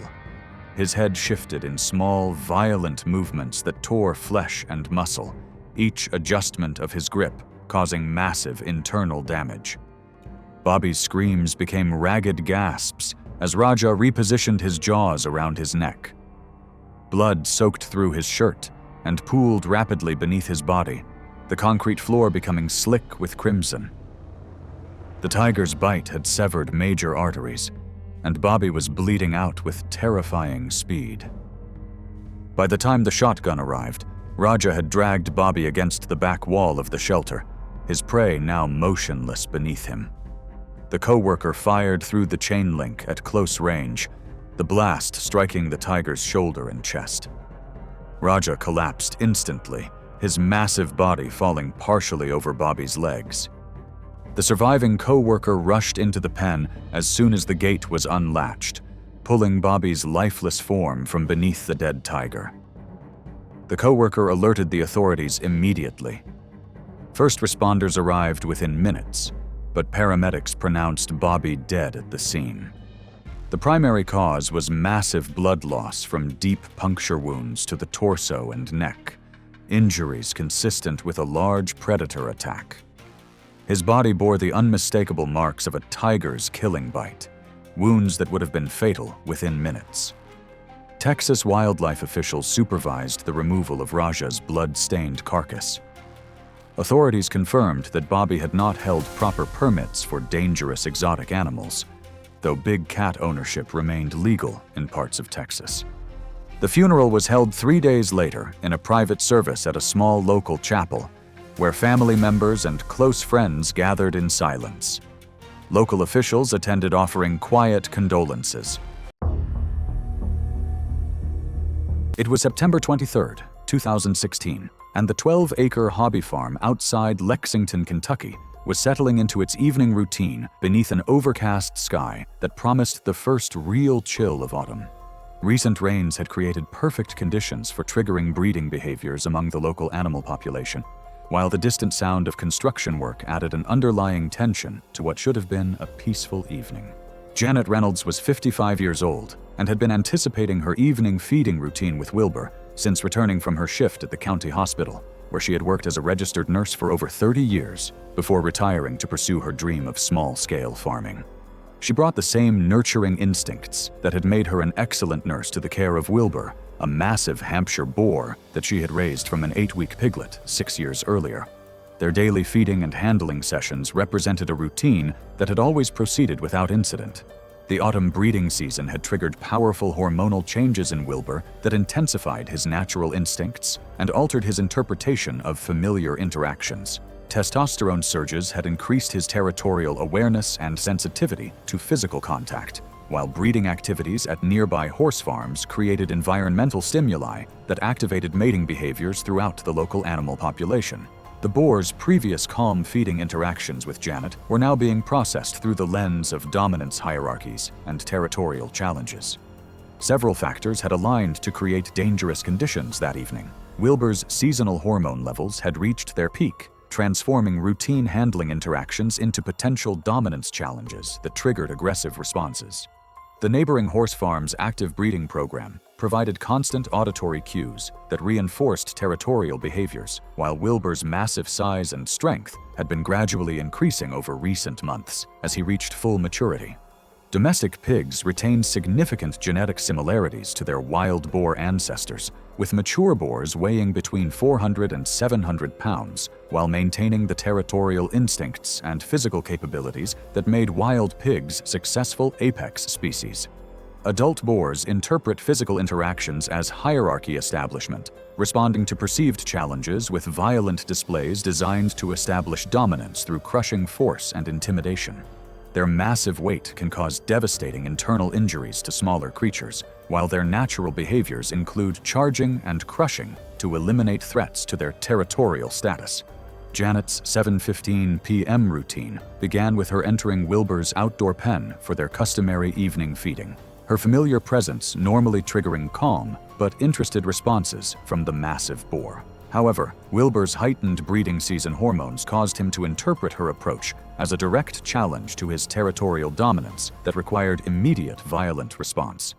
His head shifted in small, violent movements that tore flesh and muscle, each adjustment of his grip causing massive internal damage. Bobby's screams became ragged gasps as Raja repositioned his jaws around his neck. Blood soaked through his shirt and pooled rapidly beneath his body, the concrete floor becoming slick with crimson. The tiger's bite had severed major arteries, and Bobby was bleeding out with terrifying speed. By the time the shotgun arrived, Raja had dragged Bobby against the back wall of the shelter, his prey now motionless beneath him. The co-worker fired through the chain link at close range, the blast striking the tiger's shoulder and chest. Raja collapsed instantly, his massive body falling partially over Bobby's legs. The surviving co-worker rushed into the pen as soon as the gate was unlatched, pulling Bobby's lifeless form from beneath the dead tiger. The co-worker alerted the authorities immediately. First responders arrived within minutes, but paramedics pronounced Bobby dead at the scene. The primary cause was massive blood loss from deep puncture wounds to the torso and neck, injuries consistent with a large predator attack. His body bore the unmistakable marks of a tiger's killing bite, wounds that would have been fatal within minutes. Texas wildlife officials supervised the removal of Raja's blood-stained carcass. Authorities confirmed that Bobby had not held proper permits for dangerous exotic animals, though big cat ownership remained legal in parts of Texas. The funeral was held 3 days later in a private service at a small local chapel, where family members and close friends gathered in silence. Local officials attended offering quiet condolences. It was September 23, 2016, and the 12-acre hobby farm outside Lexington, Kentucky, was settling into its evening routine beneath an overcast sky that promised the first real chill of autumn. Recent rains had created perfect conditions for triggering breeding behaviors among the local animal population, while the distant sound of construction work added an underlying tension to what should have been a peaceful evening. Janet Reynolds was 55 years old and had been anticipating her evening feeding routine with Wilbur since returning from her shift at the county hospital, where she had worked as a registered nurse for over 30 years before retiring to pursue her dream of small-scale farming. She brought the same nurturing instincts that had made her an excellent nurse to the care of Wilbur, a massive Hampshire boar that she had raised from an 8-week piglet 6 years earlier. Their daily feeding and handling sessions represented a routine that had always proceeded without incident. The autumn breeding season had triggered powerful hormonal changes in Wilbur that intensified his natural instincts and altered his interpretation of familiar interactions. Testosterone surges had increased his territorial awareness and sensitivity to physical contact, while breeding activities at nearby horse farms created environmental stimuli that activated mating behaviors throughout the local animal population. The boar's previous calm feeding interactions with Janet were now being processed through the lens of dominance hierarchies and territorial challenges. Several factors had aligned to create dangerous conditions that evening. Wilbur's seasonal hormone levels had reached their peak, transforming routine handling interactions into potential dominance challenges that triggered aggressive responses. The neighboring horse farm's active breeding program provided constant auditory cues that reinforced territorial behaviors, while Wilbur's massive size and strength had been gradually increasing over recent months as he reached full maturity. Domestic pigs retained significant genetic similarities to their wild boar ancestors, with mature boars weighing between 400 and 700 pounds, while maintaining the territorial instincts and physical capabilities that made wild pigs successful apex species. Adult boars interpret physical interactions as hierarchy establishment, responding to perceived challenges with violent displays designed to establish dominance through crushing force and intimidation. Their massive weight can cause devastating internal injuries to smaller creatures, while their natural behaviors include charging and crushing to eliminate threats to their territorial status. Janet's 7:15 p.m. routine began with her entering Wilbur's outdoor pen for their customary evening feeding, her familiar presence normally triggering calm but interested responses from the massive boar. However, Wilbur's heightened breeding season hormones caused him to interpret her approach as a direct challenge to his territorial dominance that required immediate violent response.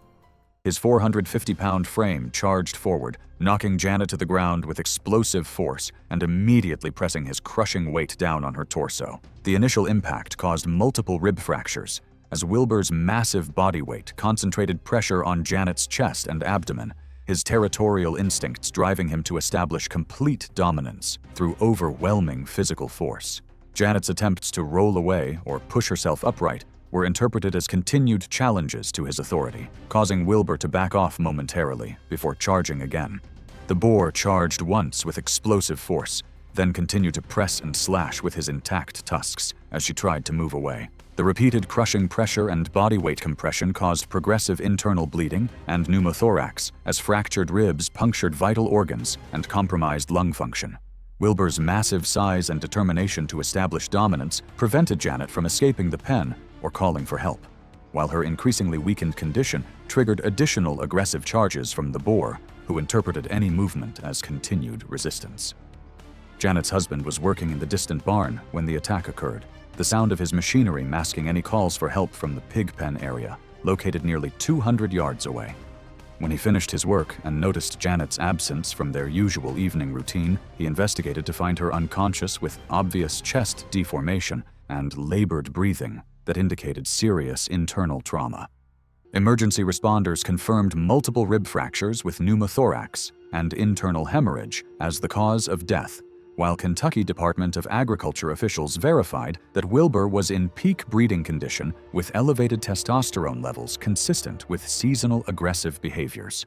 His 450-pound frame charged forward, knocking Janet to the ground with explosive force and immediately pressing his crushing weight down on her torso. The initial impact caused multiple rib fractures, as Wilbur's massive body weight concentrated pressure on Janet's chest and abdomen, his territorial instincts driving him to establish complete dominance through overwhelming physical force. Janet's attempts to roll away or push herself upright were interpreted as continued challenges to his authority, causing Wilbur to back off momentarily before charging again. The boar charged once with explosive force, then continued to press and slash with his intact tusks as she tried to move away. The repeated crushing pressure and body weight compression caused progressive internal bleeding and pneumothorax as fractured ribs punctured vital organs and compromised lung function. Wilbur's massive size and determination to establish dominance prevented Janet from escaping the pen or calling for help, while her increasingly weakened condition triggered additional aggressive charges from the boar, who interpreted any movement as continued resistance. Janet's husband was working in the distant barn when the attack occurred, the sound of his machinery masking any calls for help from the pig pen area, located nearly 200 yards away. When he finished his work and noticed Janet's absence from their usual evening routine, he investigated to find her unconscious with obvious chest deformation and labored breathing that indicated serious internal trauma. Emergency responders confirmed multiple rib fractures with pneumothorax and internal hemorrhage as the cause of death, while Kentucky Department of Agriculture officials verified that Wilbur was in peak breeding condition with elevated testosterone levels consistent with seasonal aggressive behaviors.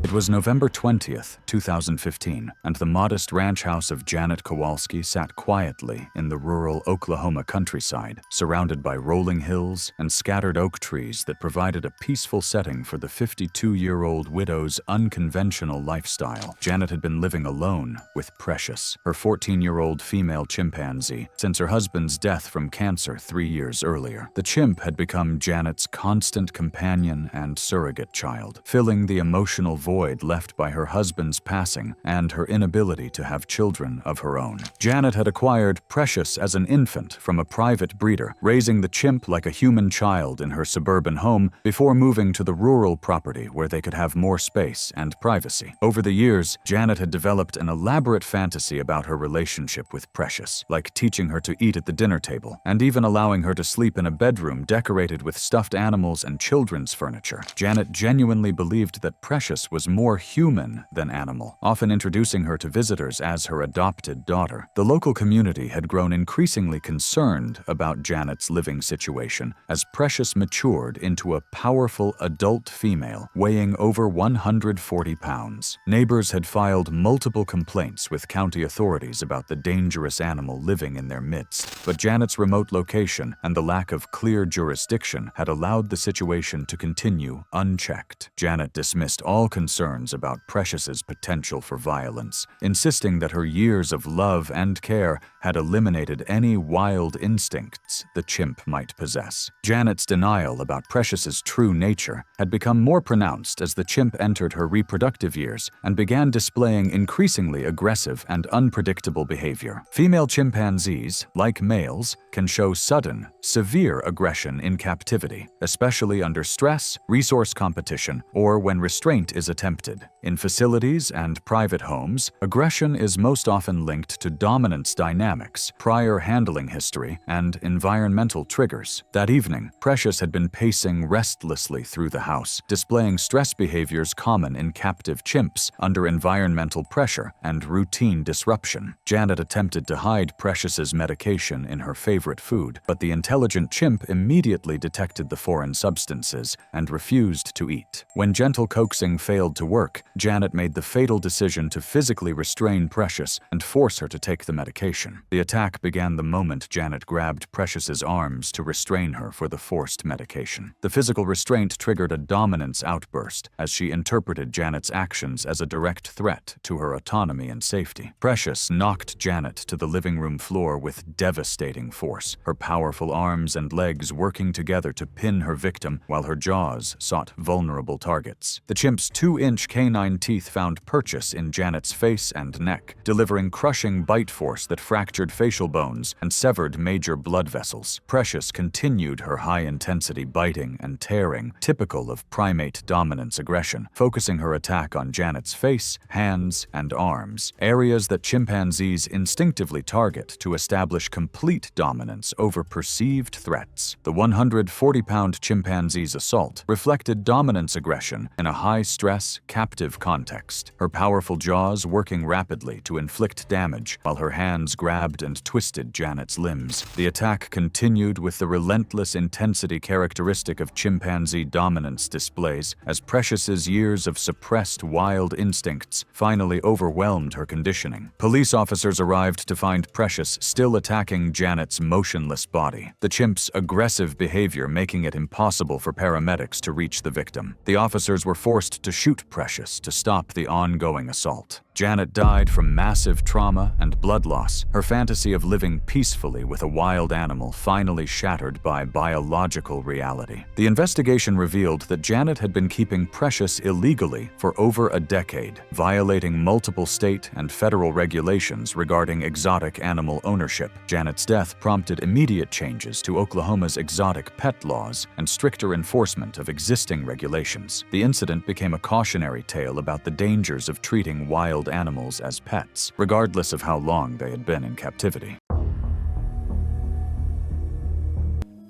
It was November 20th, 2015, and the modest ranch house of Janet Kowalski sat quietly in the rural Oklahoma countryside, surrounded by rolling hills and scattered oak trees that provided a peaceful setting for the 52-year-old widow's unconventional lifestyle. Janet had been living alone with Precious, her 14-year-old female chimpanzee, since her husband's death from cancer 3 years earlier. The chimp had become Janet's constant companion and surrogate child, filling the emotional void void left by her husband's passing and her inability to have children of her own. Janet had acquired Precious as an infant from a private breeder, raising the chimp like a human child in her suburban home before moving to the rural property where they could have more space and privacy. Over the years, Janet had developed an elaborate fantasy about her relationship with Precious, like teaching her to eat at the dinner table, and even allowing her to sleep in a bedroom decorated with stuffed animals and children's furniture. Janet genuinely believed that Precious was more human than animal, often introducing her to visitors as her adopted daughter. The local community had grown increasingly concerned about Janet's living situation as Precious matured into a powerful adult female weighing over 140 pounds. Neighbors had filed multiple complaints with county authorities about the dangerous animal living in their midst, but Janet's remote location and the lack of clear jurisdiction had allowed the situation to continue unchecked. Janet dismissed all concerns about Precious's potential for violence, insisting that her years of love and care had eliminated any wild instincts the chimp might possess. Janet's denial about Precious's true nature had become more pronounced as the chimp entered her reproductive years and began displaying increasingly aggressive and unpredictable behavior. Female chimpanzees, like males, can show sudden, severe aggression in captivity, especially under stress, resource competition, or when restraint is attempted. In facilities and private homes, aggression is most often linked to dominance dynamics, prior handling history, and environmental triggers. That evening, Precious had been pacing restlessly through the house, displaying stress behaviors common in captive chimps under environmental pressure and routine disruption. Janet attempted to hide Precious's medication in her favorite food, but the intelligent chimp immediately detected the foreign substances and refused to eat. When gentle coaxing failed to work, Janet made the fatal decision to physically restrain Precious and force her to take the medication. The attack began the moment Janet grabbed Precious's arms to restrain her for the forced medication. The physical restraint triggered a dominance outburst as she interpreted Janet's actions as a direct threat to her autonomy and safety. Precious knocked Janet to the living room floor with devastating force, her powerful arms and legs working together to pin her victim while her jaws sought vulnerable targets. The chimp's 2-inch canine teeth found purchase in Janet's face and neck, delivering crushing bite force that fractured facial bones and severed major blood vessels. Precious continued her high-intensity biting and tearing, typical of primate dominance aggression, focusing her attack on Janet's face, hands, and arms, areas that chimpanzees instinctively target to establish complete dominance over perceived threats. The 140-pound chimpanzee's assault reflected dominance aggression in a high-stress, captive context, her powerful jaws working rapidly to inflict damage while her hands grabbed and twisted Janet's limbs. The attack continued with the relentless intensity characteristic of chimpanzee dominance displays as Precious's years of suppressed wild instincts finally overwhelmed her conditioning. Police officers arrived to find Precious still attacking Janet's motionless body, the chimp's aggressive behavior making it impossible for paramedics to reach the victim. The officers were forced to shoot Precious to stop the ongoing assault. Janet died from massive trauma and blood loss, her fantasy of living peacefully with a wild animal finally shattered by biological reality. The investigation revealed that Janet had been keeping Precious illegally for over a decade, violating multiple state and federal regulations regarding exotic animal ownership. Janet's death prompted immediate changes to Oklahoma's exotic pet laws and stricter enforcement of existing regulations. The incident became a cautionary tale about the dangers of treating wild animals as pets, regardless of how long they had been in captivity.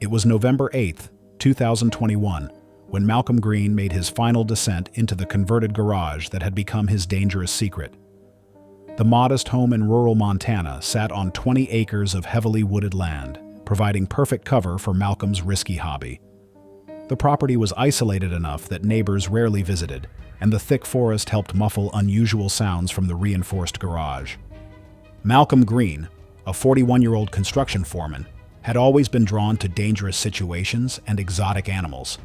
It was November 8, 2021, when Malcolm Green made his final descent into the converted garage that had become his dangerous secret. The modest home in rural Montana sat on 20 acres of heavily wooded land, providing perfect cover for Malcolm's risky hobby. The property was isolated enough that neighbors rarely visited, and the thick forest helped muffle unusual sounds from the reinforced garage. Malcolm Green, a 41-year-old construction foreman, had always been drawn to dangerous situations and exotic animals.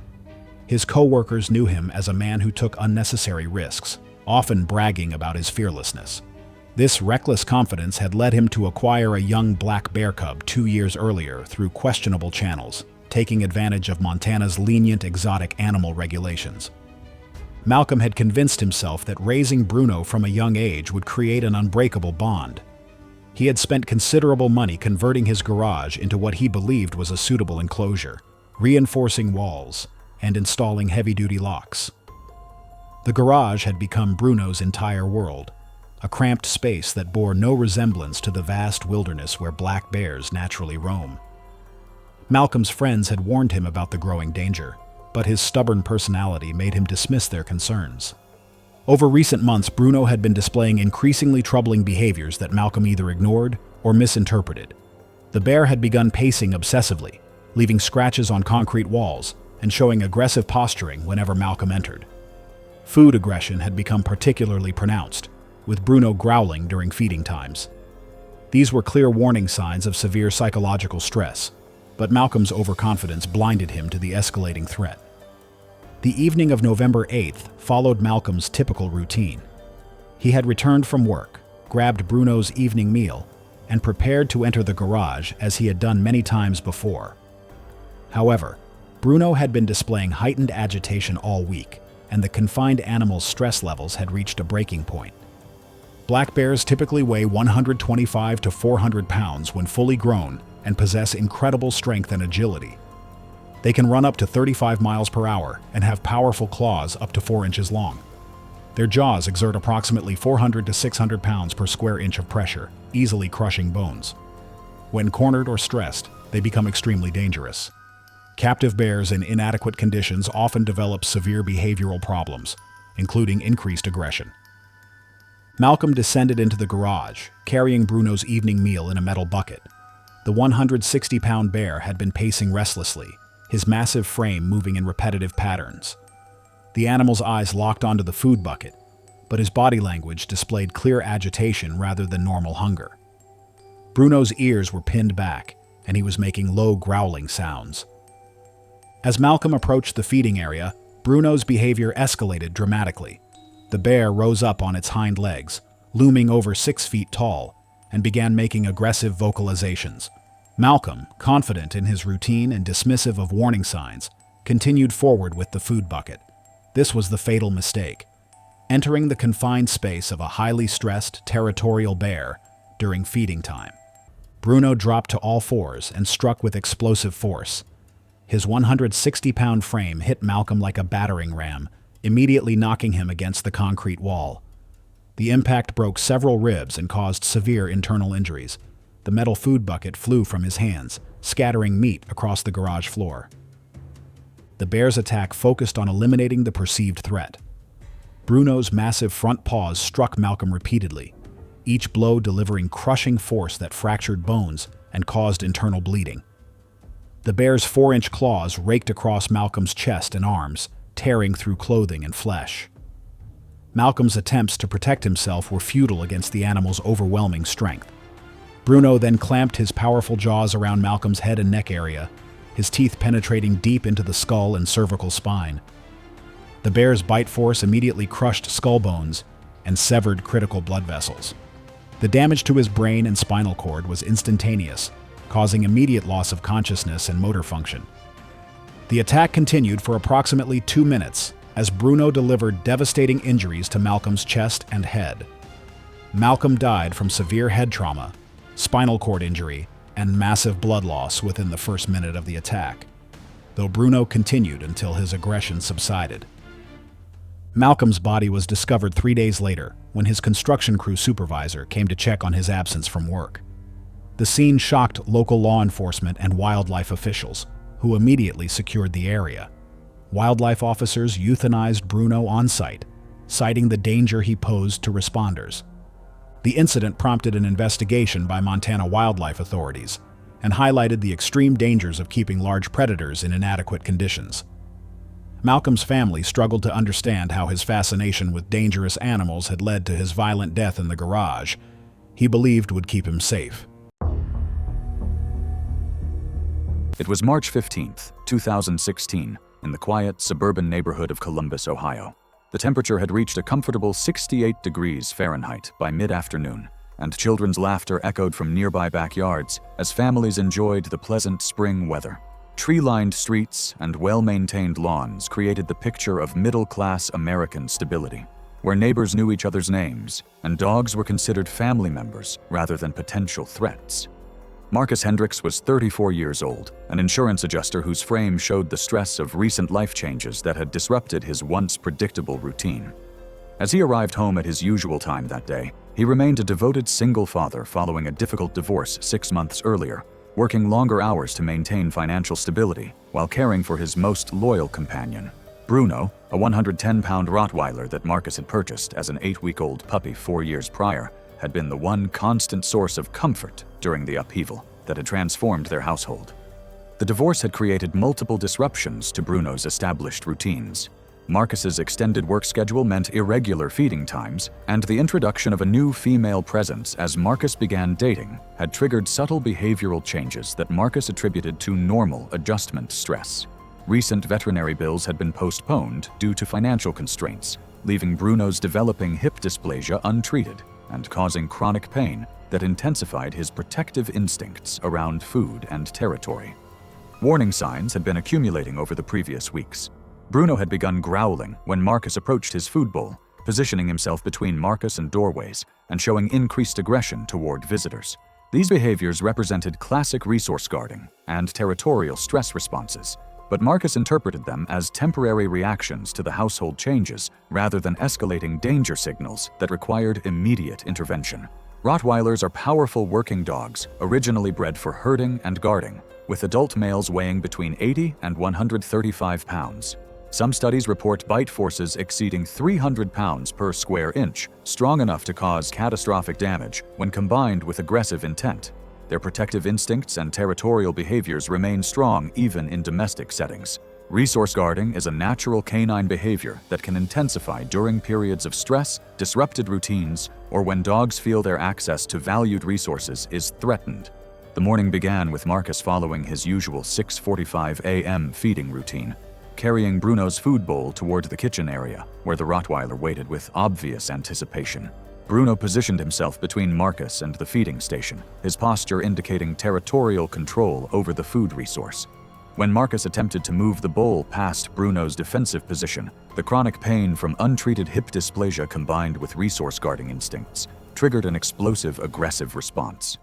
His co-workers knew him as a man who took unnecessary risks, often bragging about his fearlessness. This reckless confidence had led him to acquire a young black bear cub 2 years earlier through questionable channels, taking advantage of Montana's lenient exotic animal regulations. Malcolm had convinced himself that raising Bruno from a young age would create an unbreakable bond. He had spent considerable money converting his garage into what he believed was a suitable enclosure, reinforcing walls, and installing heavy-duty locks. The garage had become Bruno's entire world, a cramped space that bore no resemblance to the vast wilderness where black bears naturally roam. Malcolm's friends had warned him about the growing danger, but his stubborn personality made him dismiss their concerns. Over recent months, Bruno had been displaying increasingly troubling behaviors that Malcolm either ignored or misinterpreted. The bear had begun pacing obsessively, leaving scratches on concrete walls and showing aggressive posturing whenever Malcolm entered. Food aggression had become particularly pronounced, with Bruno growling during feeding times. These were clear warning signs of severe psychological stress, but Malcolm's overconfidence blinded him to the escalating threat. The evening of November 8th followed Malcolm's typical routine. He had returned from work, grabbed Bruno's evening meal, and prepared to enter the garage as he had done many times before. However, Bruno had been displaying heightened agitation all week, and the confined animal's stress levels had reached a breaking point. Black bears typically weigh 125 to 400 pounds when fully grown and possess incredible strength and agility. They can run up to 35 miles per hour and have powerful claws up to 4 inches long. Their jaws exert approximately 400 to 600 pounds per square inch of pressure, easily crushing bones. When cornered or stressed, they become extremely dangerous. Captive bears in inadequate conditions often develop severe behavioral problems, including increased aggression. Malcolm descended into the garage, carrying Bruno's evening meal in a metal bucket. The 160-pound bear had been pacing restlessly, his massive frame moving in repetitive patterns. The animal's eyes locked onto the food bucket, but his body language displayed clear agitation rather than normal hunger. Bruno's ears were pinned back, and he was making low growling sounds. As Malcolm approached the feeding area, Bruno's behavior escalated dramatically. The bear rose up on its hind legs, looming over 6 feet tall, and began making aggressive vocalizations. Malcolm, confident in his routine and dismissive of warning signs, continued forward with the food bucket. This was the fatal mistake, entering the confined space of a highly stressed, territorial bear during feeding time. Bruno dropped to all fours and struck with explosive force. His 160-pound frame hit Malcolm like a battering ram, immediately knocking him against the concrete wall. The impact broke several ribs and caused severe internal injuries. The metal food bucket flew from his hands, scattering meat across the garage floor. The bear's attack focused on eliminating the perceived threat. Bruno's massive front paws struck Malcolm repeatedly, each blow delivering crushing force that fractured bones and caused internal bleeding. The bear's 4-inch claws raked across Malcolm's chest and arms, tearing through clothing and flesh. Malcolm's attempts to protect himself were futile against the animal's overwhelming strength. Bruno then clamped his powerful jaws around Malcolm's head and neck area, his teeth penetrating deep into the skull and cervical spine. The bear's bite force immediately crushed skull bones and severed critical blood vessels. The damage to his brain and spinal cord was instantaneous, causing immediate loss of consciousness and motor function. The attack continued for approximately 2 minutes as Bruno delivered devastating injuries to Malcolm's chest and head. Malcolm died from severe head trauma, spinal cord injury, and massive blood loss within the first minute of the attack, though Bruno continued until his aggression subsided. Malcolm's body was discovered 3 days later when his construction crew supervisor came to check on his absence from work. The scene shocked local law enforcement and wildlife officials, who immediately secured the area. Wildlife officers euthanized Bruno on site, citing the danger he posed to responders. The incident prompted an investigation by Montana wildlife authorities and highlighted the extreme dangers of keeping large predators in inadequate conditions. Malcolm's family struggled to understand how his fascination with dangerous animals had led to his violent death in the garage he believed would keep him safe. It was March 15, 2016, in the quiet, suburban neighborhood of Columbus, Ohio. The temperature had reached a comfortable 68 degrees Fahrenheit by mid-afternoon, and children's laughter echoed from nearby backyards as families enjoyed the pleasant spring weather. Tree-lined streets and well-maintained lawns created the picture of middle-class American stability, where neighbors knew each other's names and dogs were considered family members rather than potential threats. Marcus Hendricks was 34 years old, an insurance adjuster whose frame showed the stress of recent life changes that had disrupted his once predictable routine. As he arrived home at his usual time that day, he remained a devoted single father following a difficult divorce 6 months earlier, working longer hours to maintain financial stability while caring for his most loyal companion. Bruno, a 110-pound Rottweiler that Marcus had purchased as an 8-week-old puppy 4 years prior, had been the one constant source of comfort during the upheaval that had transformed their household. The divorce had created multiple disruptions to Bruno's established routines. Marcus's extended work schedule meant irregular feeding times, and the introduction of a new female presence as Marcus began dating had triggered subtle behavioral changes that Marcus attributed to normal adjustment stress. Recent veterinary bills had been postponed due to financial constraints, leaving Bruno's developing hip dysplasia untreated and causing chronic pain that intensified his protective instincts around food and territory. Warning signs had been accumulating over the previous weeks. Bruno had begun growling when Marcus approached his food bowl, positioning himself between Marcus and doorways and showing increased aggression toward visitors. These behaviors represented classic resource guarding and territorial stress responses, but Marcus interpreted them as temporary reactions to the household changes rather than escalating danger signals that required immediate intervention. Rottweilers are powerful working dogs, originally bred for herding and guarding, with adult males weighing between 80 and 135 pounds. Some studies report bite forces exceeding 300 pounds per square inch, strong enough to cause catastrophic damage when combined with aggressive intent. Their protective instincts and territorial behaviors remain strong even in domestic settings. Resource guarding is a natural canine behavior that can intensify during periods of stress, disrupted routines, or when dogs feel their access to valued resources is threatened. The morning began with Marcus following his usual 6:45 a.m. feeding routine, carrying Bruno's food bowl toward the kitchen area, where the Rottweiler waited with obvious anticipation. Bruno positioned himself between Marcus and the feeding station, his posture indicating territorial control over the food resource. When Marcus attempted to move the bowl past Bruno's defensive position, the chronic pain from untreated hip dysplasia combined with resource guarding instincts triggered an explosive, aggressive response.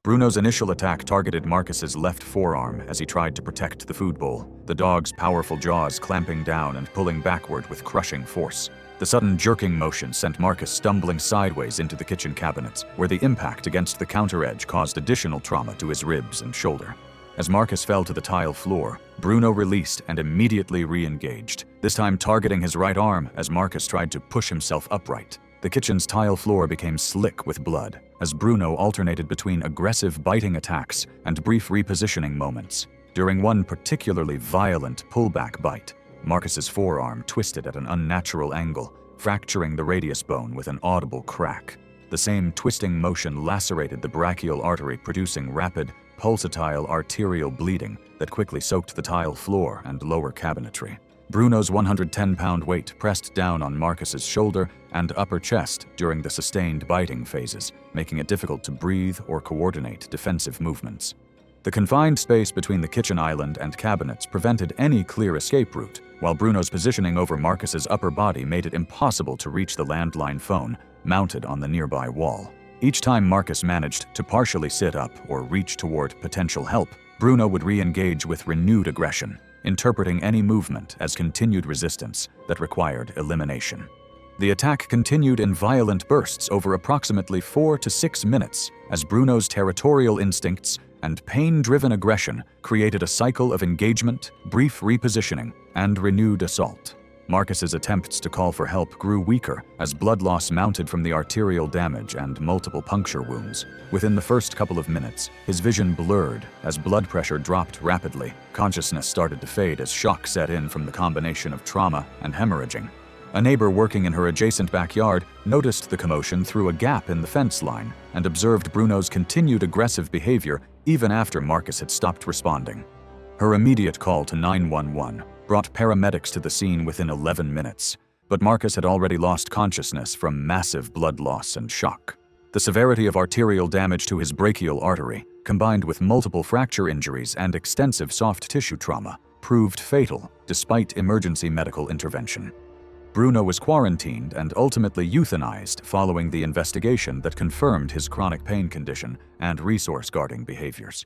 Bruno's initial attack targeted Marcus's left forearm as he tried to protect the food bowl, the dog's powerful jaws clamping down and pulling backward with crushing force. The sudden jerking motion sent Marcus stumbling sideways into the kitchen cabinets, where the impact against the counter edge caused additional trauma to his ribs and shoulder. As Marcus fell to the tile floor, Bruno released and immediately re-engaged, this time targeting his right arm as Marcus tried to push himself upright. The kitchen's tile floor became slick with blood as Bruno alternated between aggressive biting attacks and brief repositioning moments. During one particularly violent pullback bite, Marcus's forearm twisted at an unnatural angle, fracturing the radius bone with an audible crack. The same twisting motion lacerated the brachial artery, producing rapid, pulsatile arterial bleeding that quickly soaked the tile floor and lower cabinetry. Bruno's 110-pound weight pressed down on Marcus's shoulder and upper chest during the sustained biting phases, making it difficult to breathe or coordinate defensive movements. The confined space between the kitchen island and cabinets prevented any clear escape route, while Bruno's positioning over Marcus's upper body made it impossible to reach the landline phone mounted on the nearby wall. Each time Marcus managed to partially sit up or reach toward potential help, Bruno would re-engage with renewed aggression, interpreting any movement as continued resistance that required elimination. The attack continued in violent bursts over approximately 4 to 6 minutes as Bruno's territorial instincts and pain-driven aggression created a cycle of engagement, brief repositioning, and renewed assault. Marcus's attempts to call for help grew weaker as blood loss mounted from the arterial damage and multiple puncture wounds. Within the first couple of minutes, his vision blurred as blood pressure dropped rapidly. Consciousness started to fade as shock set in from the combination of trauma and hemorrhaging. A neighbor working in her adjacent backyard noticed the commotion through a gap in the fence line and observed Bruno's continued aggressive behavior even after Marcus had stopped responding. Her immediate call to 911 brought paramedics to the scene within 11 minutes, but Marcus had already lost consciousness from massive blood loss and shock. The severity of arterial damage to his brachial artery combined with multiple fracture injuries and extensive soft tissue trauma, proved fatal despite emergency medical intervention. Bruno was quarantined and ultimately euthanized following the investigation that confirmed his chronic pain condition and resource-guarding behaviors.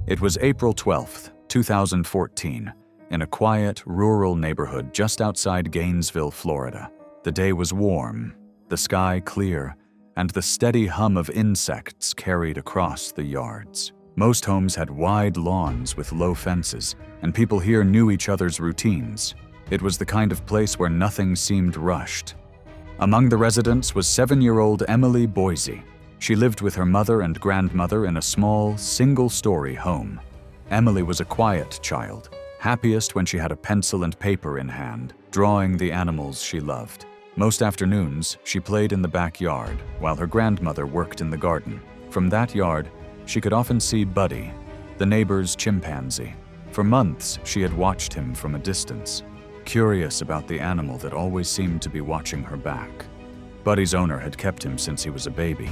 It was April 12, 2014, in a quiet, rural neighborhood just outside Gainesville, Florida. The day was warm, the sky clear, and the steady hum of insects carried across the yards. Most homes had wide lawns with low fences, and people here knew each other's routines. It was the kind of place where nothing seemed rushed. Among the residents was 7-year-old Emily Boise. She lived with her mother and grandmother in a small, single-story home. Emily was a quiet child, happiest when she had a pencil and paper in hand, drawing the animals she loved. Most afternoons, she played in the backyard, while her grandmother worked in the garden. From that yard, she could often see Buddy, the neighbor's chimpanzee. For months, she had watched him from a distance, curious about the animal that always seemed to be watching her back. Buddy's owner had kept him since he was a baby.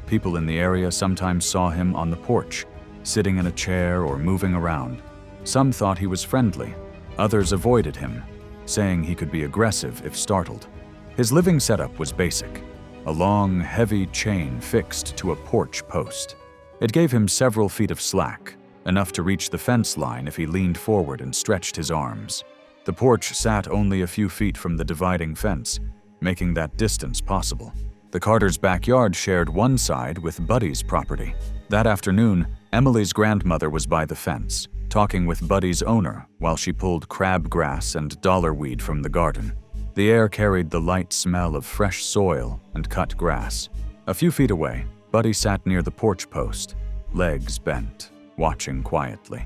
People in the area sometimes saw him on the porch, sitting in a chair or moving around. Some thought he was friendly, others avoided him, saying he could be aggressive if startled. His living setup was basic, a long, heavy chain fixed to a porch post. It gave him several feet of slack, enough to reach the fence line if he leaned forward and stretched his arms. The porch sat only a few feet from the dividing fence, making that distance possible. The Carters' backyard shared one side with Buddy's property. That afternoon, Emily's grandmother was by the fence, talking with Buddy's owner while she pulled crabgrass and dollarweed from the garden. The air carried the light smell of fresh soil and cut grass. A few feet away, Buddy sat near the porch post, legs bent, watching quietly.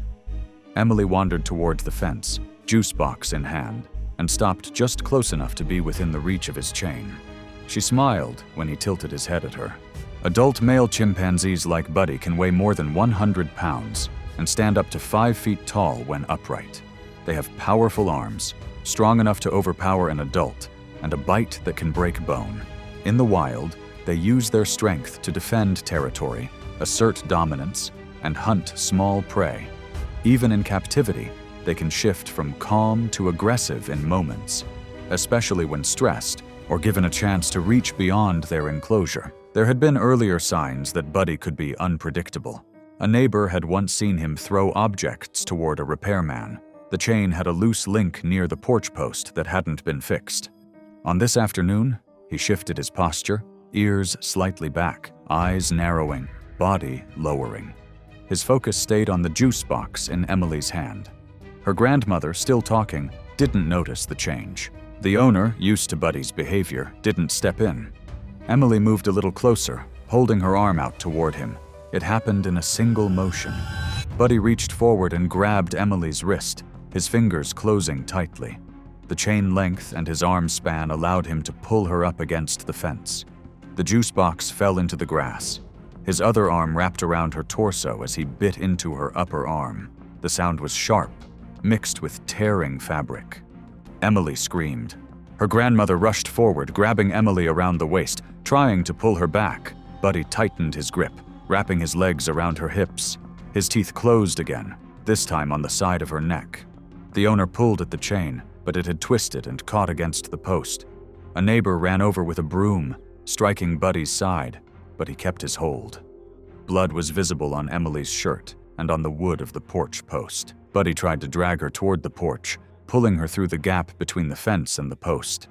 Emily wandered toward the fence, juice box in hand, and stopped just close enough to be within the reach of his chain. She smiled when he tilted his head at her. Adult male chimpanzees like Buddy can weigh more than 100 pounds and stand up to 5 feet tall when upright. They have powerful arms, strong enough to overpower an adult, and a bite that can break bone. In the wild, they use their strength to defend territory, assert dominance, and hunt small prey. Even in captivity, they can shift from calm to aggressive in moments, especially when stressed or given a chance to reach beyond their enclosure. There had been earlier signs that Buddy could be unpredictable. A neighbor had once seen him throw objects toward a repairman. The chain had a loose link near the porch post that hadn't been fixed. On this afternoon, he shifted his posture, ears slightly back, eyes narrowing, body lowering. His focus stayed on the juice box in Emily's hand. Her grandmother, still talking, didn't notice the change. The owner, used to Buddy's behavior, didn't step in. Emily moved a little closer, holding her arm out toward him. It happened in a single motion. Buddy reached forward and grabbed Emily's wrist, his fingers closing tightly. The chain length and his arm span allowed him to pull her up against the fence. The juice box fell into the grass. His other arm wrapped around her torso as he bit into her upper arm. The sound was sharp, mixed with tearing fabric. Emily screamed. Her grandmother rushed forward, grabbing Emily around the waist, trying to pull her back. Buddy tightened his grip, wrapping his legs around her hips. His teeth closed again, this time on the side of her neck. The owner pulled at the chain, but it had twisted and caught against the post. A neighbor ran over with a broom, striking Buddy's side, but he kept his hold. Blood was visible on Emily's shirt and on the wood of the porch post. Buddy tried to drag her toward the porch, pulling her through the gap between the fence and the post.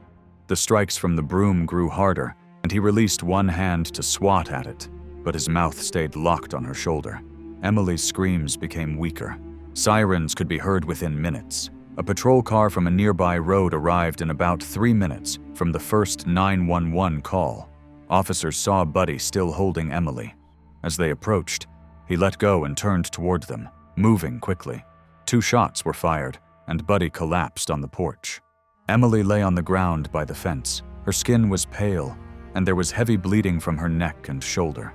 The strikes from the broom grew harder, and he released one hand to swat at it, but his mouth stayed locked on her shoulder. Emily's screams became weaker. Sirens could be heard within minutes. A patrol car from a nearby road arrived in about 3 minutes from the first 911 call. Officers saw Buddy still holding Emily. As they approached, he let go and turned toward them, moving quickly. 2 shots were fired, and Buddy collapsed on the porch. Emily lay on the ground by the fence. Her skin was pale, and there was heavy bleeding from her neck and shoulder.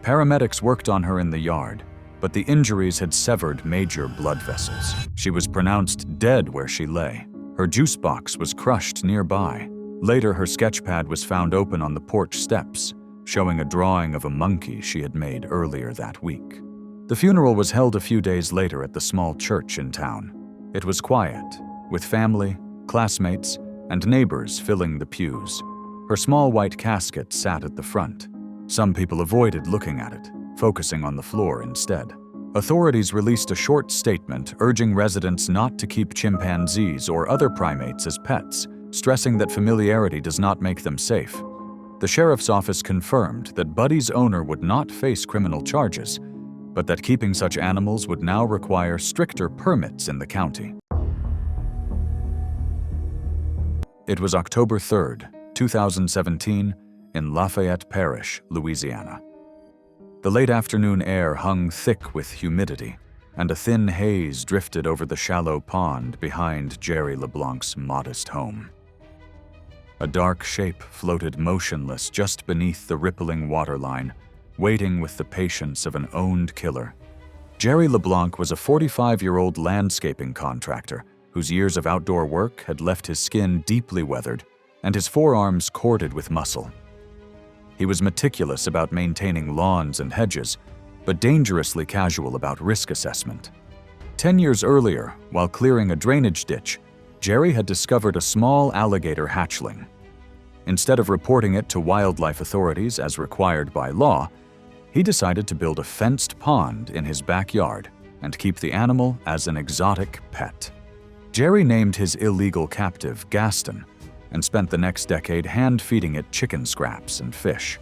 Paramedics worked on her in the yard, but the injuries had severed major blood vessels. She was pronounced dead where she lay. Her juice box was crushed nearby. Later, her sketch pad was found open on the porch steps, showing a drawing of a monkey she had made earlier that week. The funeral was held a few days later at the small church in town. It was quiet, with family, classmates, and neighbors filling the pews. Her small white casket sat at the front. Some people avoided looking at it, focusing on the floor instead. Authorities released a short statement urging residents not to keep chimpanzees or other primates as pets, stressing that familiarity does not make them safe. The sheriff's office confirmed that Buddy's owner would not face criminal charges, but that keeping such animals would now require stricter permits in the county. It was October 3rd, 2017, in Lafayette Parish, Louisiana. The late afternoon air hung thick with humidity, and a thin haze drifted over the shallow pond behind Jerry LeBlanc's modest home. A dark shape floated motionless just beneath the rippling waterline, waiting with the patience of an owned killer. Jerry LeBlanc was a 45-year-old landscaping contractor whose years of outdoor work had left his skin deeply weathered and his forearms corded with muscle. He was meticulous about maintaining lawns and hedges, but dangerously casual about risk assessment. 10 years earlier, while clearing a drainage ditch, Jerry had discovered a small alligator hatchling. Instead of reporting it to wildlife authorities as required by law, he decided to build a fenced pond in his backyard and keep the animal as an exotic pet. Jerry named his illegal captive Gaston and spent the next decade hand-feeding it chicken scraps and fish.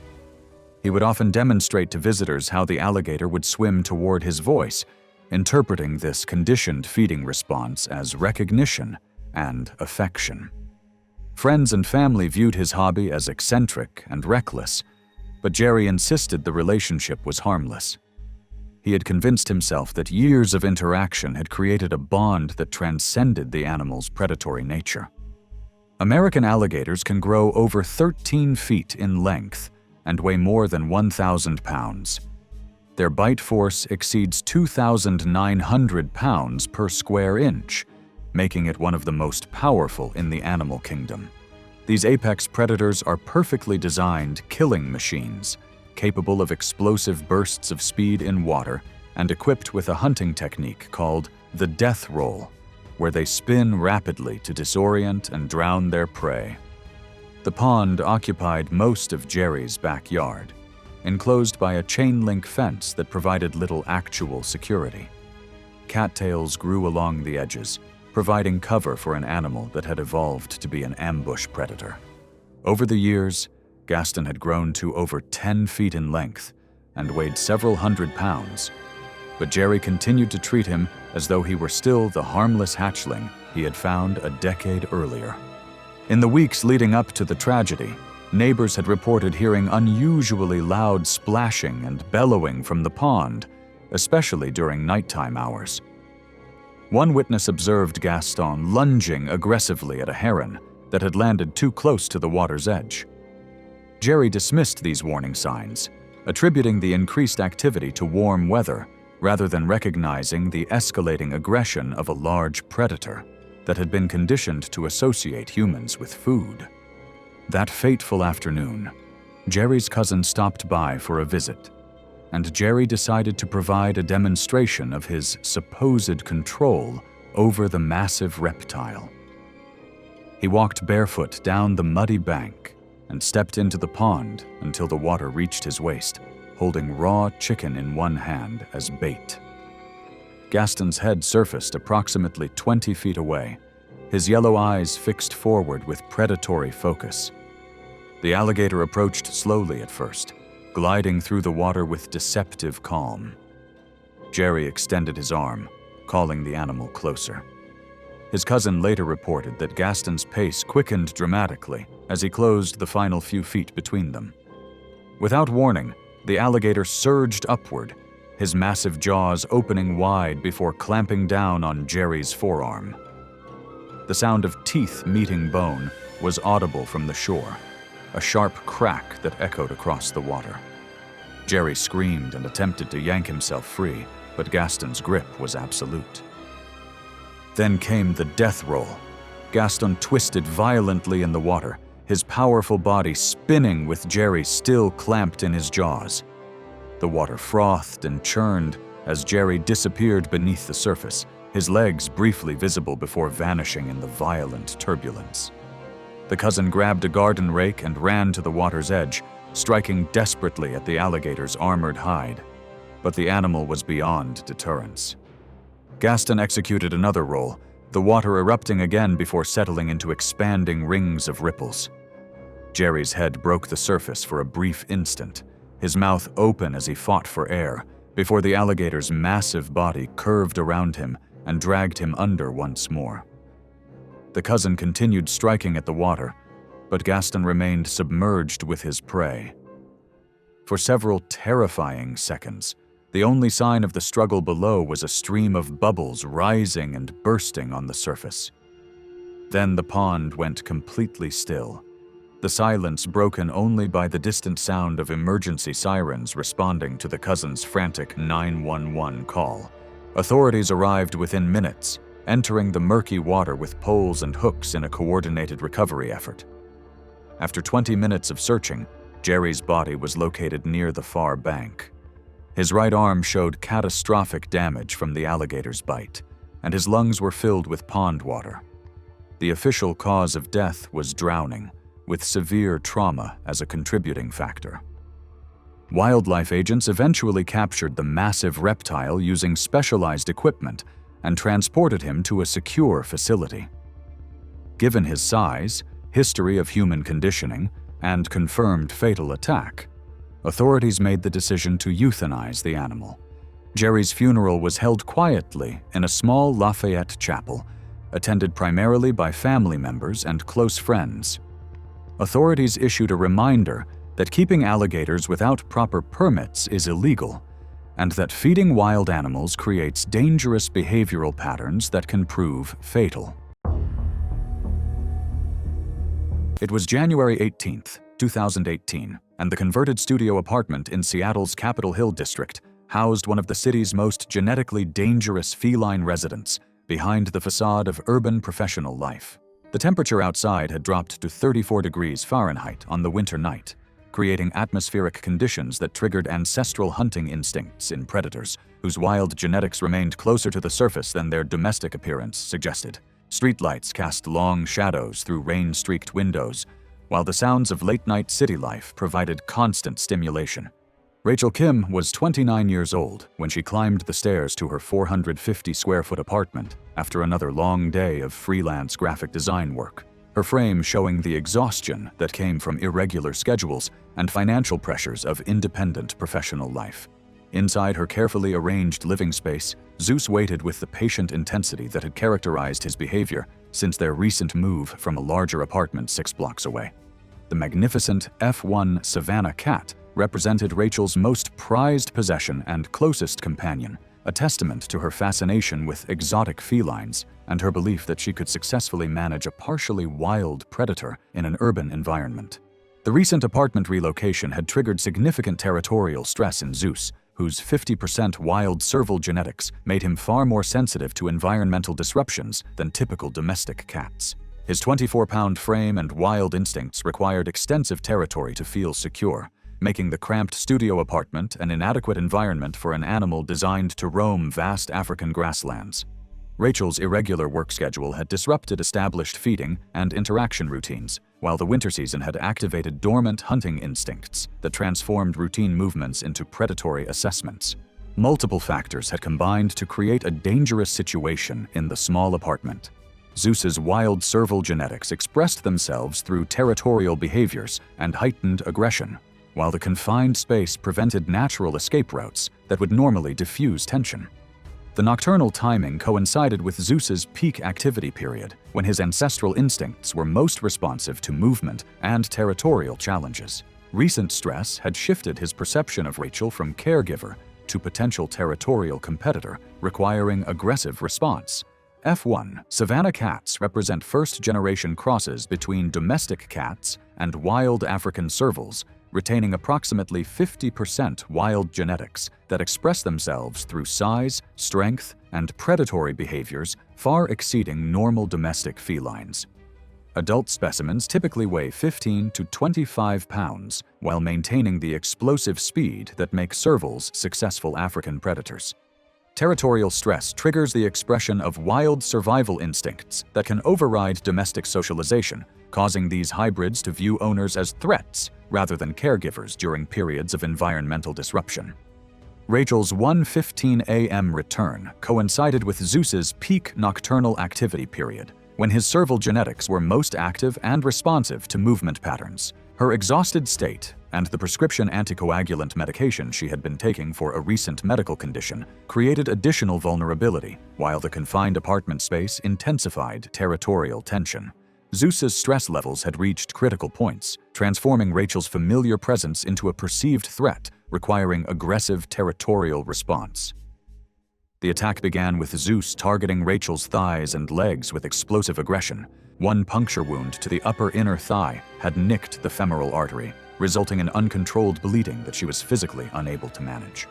He would often demonstrate to visitors how the alligator would swim toward his voice, interpreting this conditioned feeding response as recognition and affection. Friends and family viewed his hobby as eccentric and reckless, but Jerry insisted the relationship was harmless. He had convinced himself that years of interaction had created a bond that transcended the animal's predatory nature. American alligators can grow over 13 feet in length and weigh more than 1,000 pounds. Their bite force exceeds 2,900 pounds per square inch, making it one of the most powerful in the animal kingdom. These apex predators are perfectly designed killing machines, capable of explosive bursts of speed in water and equipped with a hunting technique called the death roll, where they spin rapidly to disorient and drown their prey. The pond occupied most of Jerry's backyard, enclosed by a chain-link fence that provided little actual security. Cattails grew along the edges, providing cover for an animal that had evolved to be an ambush predator. Over the years, Gaston had grown to over 10 feet in length and weighed several hundred pounds, but Jerry continued to treat him as though he were still the harmless hatchling he had found a decade earlier. In the weeks leading up to the tragedy, neighbors had reported hearing unusually loud splashing and bellowing from the pond, especially during nighttime hours. One witness observed Gaston lunging aggressively at a heron that had landed too close to the water's edge. Jerry dismissed these warning signs, attributing the increased activity to warm weather rather than recognizing the escalating aggression of a large predator that had been conditioned to associate humans with food. That fateful afternoon, Jerry's cousin stopped by for a visit, and Jerry decided to provide a demonstration of his supposed control over the massive reptile. He walked barefoot down the muddy bank and stepped into the pond until the water reached his waist, holding raw chicken in one hand as bait. Gaston's head surfaced approximately 20 feet away, his yellow eyes fixed forward with predatory focus. The alligator approached slowly at first, gliding through the water with deceptive calm. Jerry extended his arm, calling the animal closer. His cousin later reported that Gaston's pace quickened dramatically as he closed the final few feet between them. Without warning, the alligator surged upward, his massive jaws opening wide before clamping down on Jerry's forearm. The sound of teeth meeting bone was audible from the shore, a sharp crack that echoed across the water. Jerry screamed and attempted to yank himself free, but Gaston's grip was absolute. Then came the death roll. Gaston twisted violently in the water, his powerful body spinning with Jerry still clamped in his jaws. The water frothed and churned as Jerry disappeared beneath the surface, his legs briefly visible before vanishing in the violent turbulence. The cousin grabbed a garden rake and ran to the water's edge, striking desperately at the alligator's armored hide. But the animal was beyond deterrence. Gaston executed another roll, the water erupting again before settling into expanding rings of ripples. Jerry's head broke the surface for a brief instant, his mouth open as he fought for air, before the alligator's massive body curved around him and dragged him under once more. The cousin continued striking at the water, but Gaston remained submerged with his prey. For several terrifying seconds, the only sign of the struggle below was a stream of bubbles rising and bursting on the surface. Then the pond went completely still, the silence broken only by the distant sound of emergency sirens responding to the cousin's frantic 911 call. Authorities arrived within minutes, entering the murky water with poles and hooks in a coordinated recovery effort. After 20 minutes of searching, Jerry's body was located near the far bank. His right arm showed catastrophic damage from the alligator's bite, and his lungs were filled with pond water. The official cause of death was drowning, with severe trauma as a contributing factor. Wildlife agents eventually captured the massive reptile using specialized equipment and transported him to a secure facility. Given his size, history of human conditioning, and confirmed fatal attack, authorities made the decision to euthanize the animal. Jerry's funeral was held quietly in a small Lafayette chapel, attended primarily by family members and close friends. Authorities issued a reminder that keeping alligators without proper permits is illegal, and that feeding wild animals creates dangerous behavioral patterns that can prove fatal. It was January 18, 2018, and the converted studio apartment in Seattle's Capitol Hill district housed one of the city's most genetically dangerous feline residents behind the facade of urban professional life. The temperature outside had dropped to 34 degrees Fahrenheit on the winter night, creating atmospheric conditions that triggered ancestral hunting instincts in predators whose wild genetics remained closer to the surface than their domestic appearance suggested. Streetlights cast long shadows through rain-streaked windows, while the sounds of late-night city life provided constant stimulation. Rachel Kim was 29 years old when she climbed the stairs to her 450-square-foot apartment after another long day of freelance graphic design work, her frame showing the exhaustion that came from irregular schedules and financial pressures of independent professional life. Inside her carefully arranged living space, Zeus waited with the patient intensity that had characterized his behavior since their recent move from a larger apartment 6 blocks away. The magnificent F1 Savannah cat represented Rachel's most prized possession and closest companion, a testament to her fascination with exotic felines and her belief that she could successfully manage a partially wild predator in an urban environment. The recent apartment relocation had triggered significant territorial stress in Zeus, whose 50% wild serval genetics made him far more sensitive to environmental disruptions than typical domestic cats. His 24-pound frame and wild instincts required extensive territory to feel secure, making the cramped studio apartment an inadequate environment for an animal designed to roam vast African grasslands. Rachel's irregular work schedule had disrupted established feeding and interaction routines, while the winter season had activated dormant hunting instincts that transformed routine movements into predatory assessments. Multiple factors had combined to create a dangerous situation in the small apartment. Zeus's wild serval genetics expressed themselves through territorial behaviors and heightened aggression, while the confined space prevented natural escape routes that would normally diffuse tension. The nocturnal timing coincided with Zeus's peak activity period, when his ancestral instincts were most responsive to movement and territorial challenges. Recent stress had shifted his perception of Rachel from caregiver to potential territorial competitor, requiring aggressive response. F1 Savannah cats represent first-generation crosses between domestic cats and wild African servals, retaining approximately 50% wild genetics that express themselves through size, strength, and predatory behaviors far exceeding normal domestic felines. Adult specimens typically weigh 15 to 25 pounds while maintaining the explosive speed that makes servals successful African predators. Territorial stress triggers the expression of wild survival instincts that can override domestic socialization, causing these hybrids to view owners as threats rather than caregivers during periods of environmental disruption. Rachel's 1:15 a.m. return coincided with Zeus's peak nocturnal activity period, when his serval genetics were most active and responsive to movement patterns. Her exhausted state and the prescription anticoagulant medication she had been taking for a recent medical condition created additional vulnerability, while the confined apartment space intensified territorial tension. Zeus's stress levels had reached critical points, transforming Rachel's familiar presence into a perceived threat, requiring aggressive territorial response. The attack began with Zeus targeting Rachel's thighs and legs with explosive aggression. One puncture wound to the upper inner thigh had nicked the femoral artery, resulting in uncontrolled bleeding that she was physically unable to manage.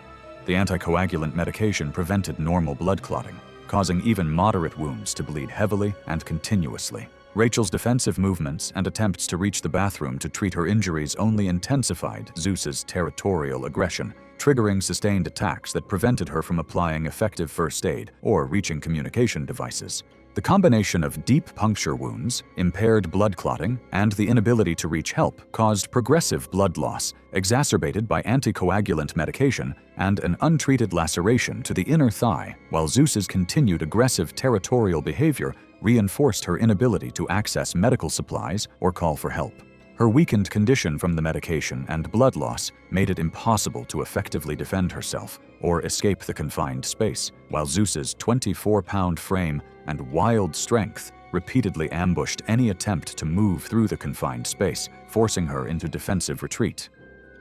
The anticoagulant medication prevented normal blood clotting, causing even moderate wounds to bleed heavily and continuously. Rachel's defensive movements and attempts to reach the bathroom to treat her injuries only intensified Zeus's territorial aggression, triggering sustained attacks that prevented her from applying effective first aid or reaching communication devices. The combination of deep puncture wounds, impaired blood clotting, and the inability to reach help caused progressive blood loss, exacerbated by anticoagulant medication and an untreated laceration to the inner thigh, while Zeus's continued aggressive territorial behavior reinforced her inability to access medical supplies or call for help. Her weakened condition from the medication and blood loss made it impossible to effectively defend herself or escape the confined space, while Zeus's 24-pound frame and wild strength repeatedly ambushed any attempt to move through the confined space, forcing her into defensive retreat.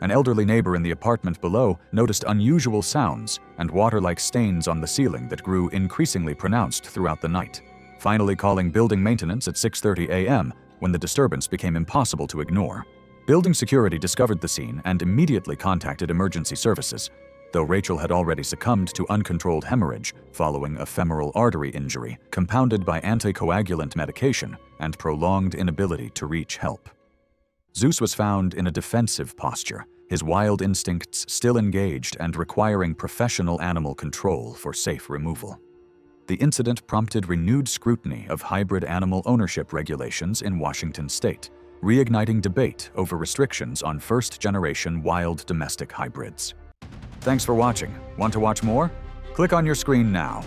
An elderly neighbor in the apartment below noticed unusual sounds and water-like stains on the ceiling that grew increasingly pronounced throughout the night, finally calling building maintenance at 6:30 a.m. when the disturbance became impossible to ignore. Building security discovered the scene and immediately contacted emergency services, though Rachel had already succumbed to uncontrolled hemorrhage following a femoral artery injury compounded by anticoagulant medication and prolonged inability to reach help. Zeus was found in a defensive posture, his wild instincts still engaged and requiring professional animal control for safe removal. The incident prompted renewed scrutiny of hybrid animal ownership regulations in Washington state, reigniting debate over restrictions on first-generation wild domestic hybrids. Thanks for watching. Want to watch more? Click on your screen now.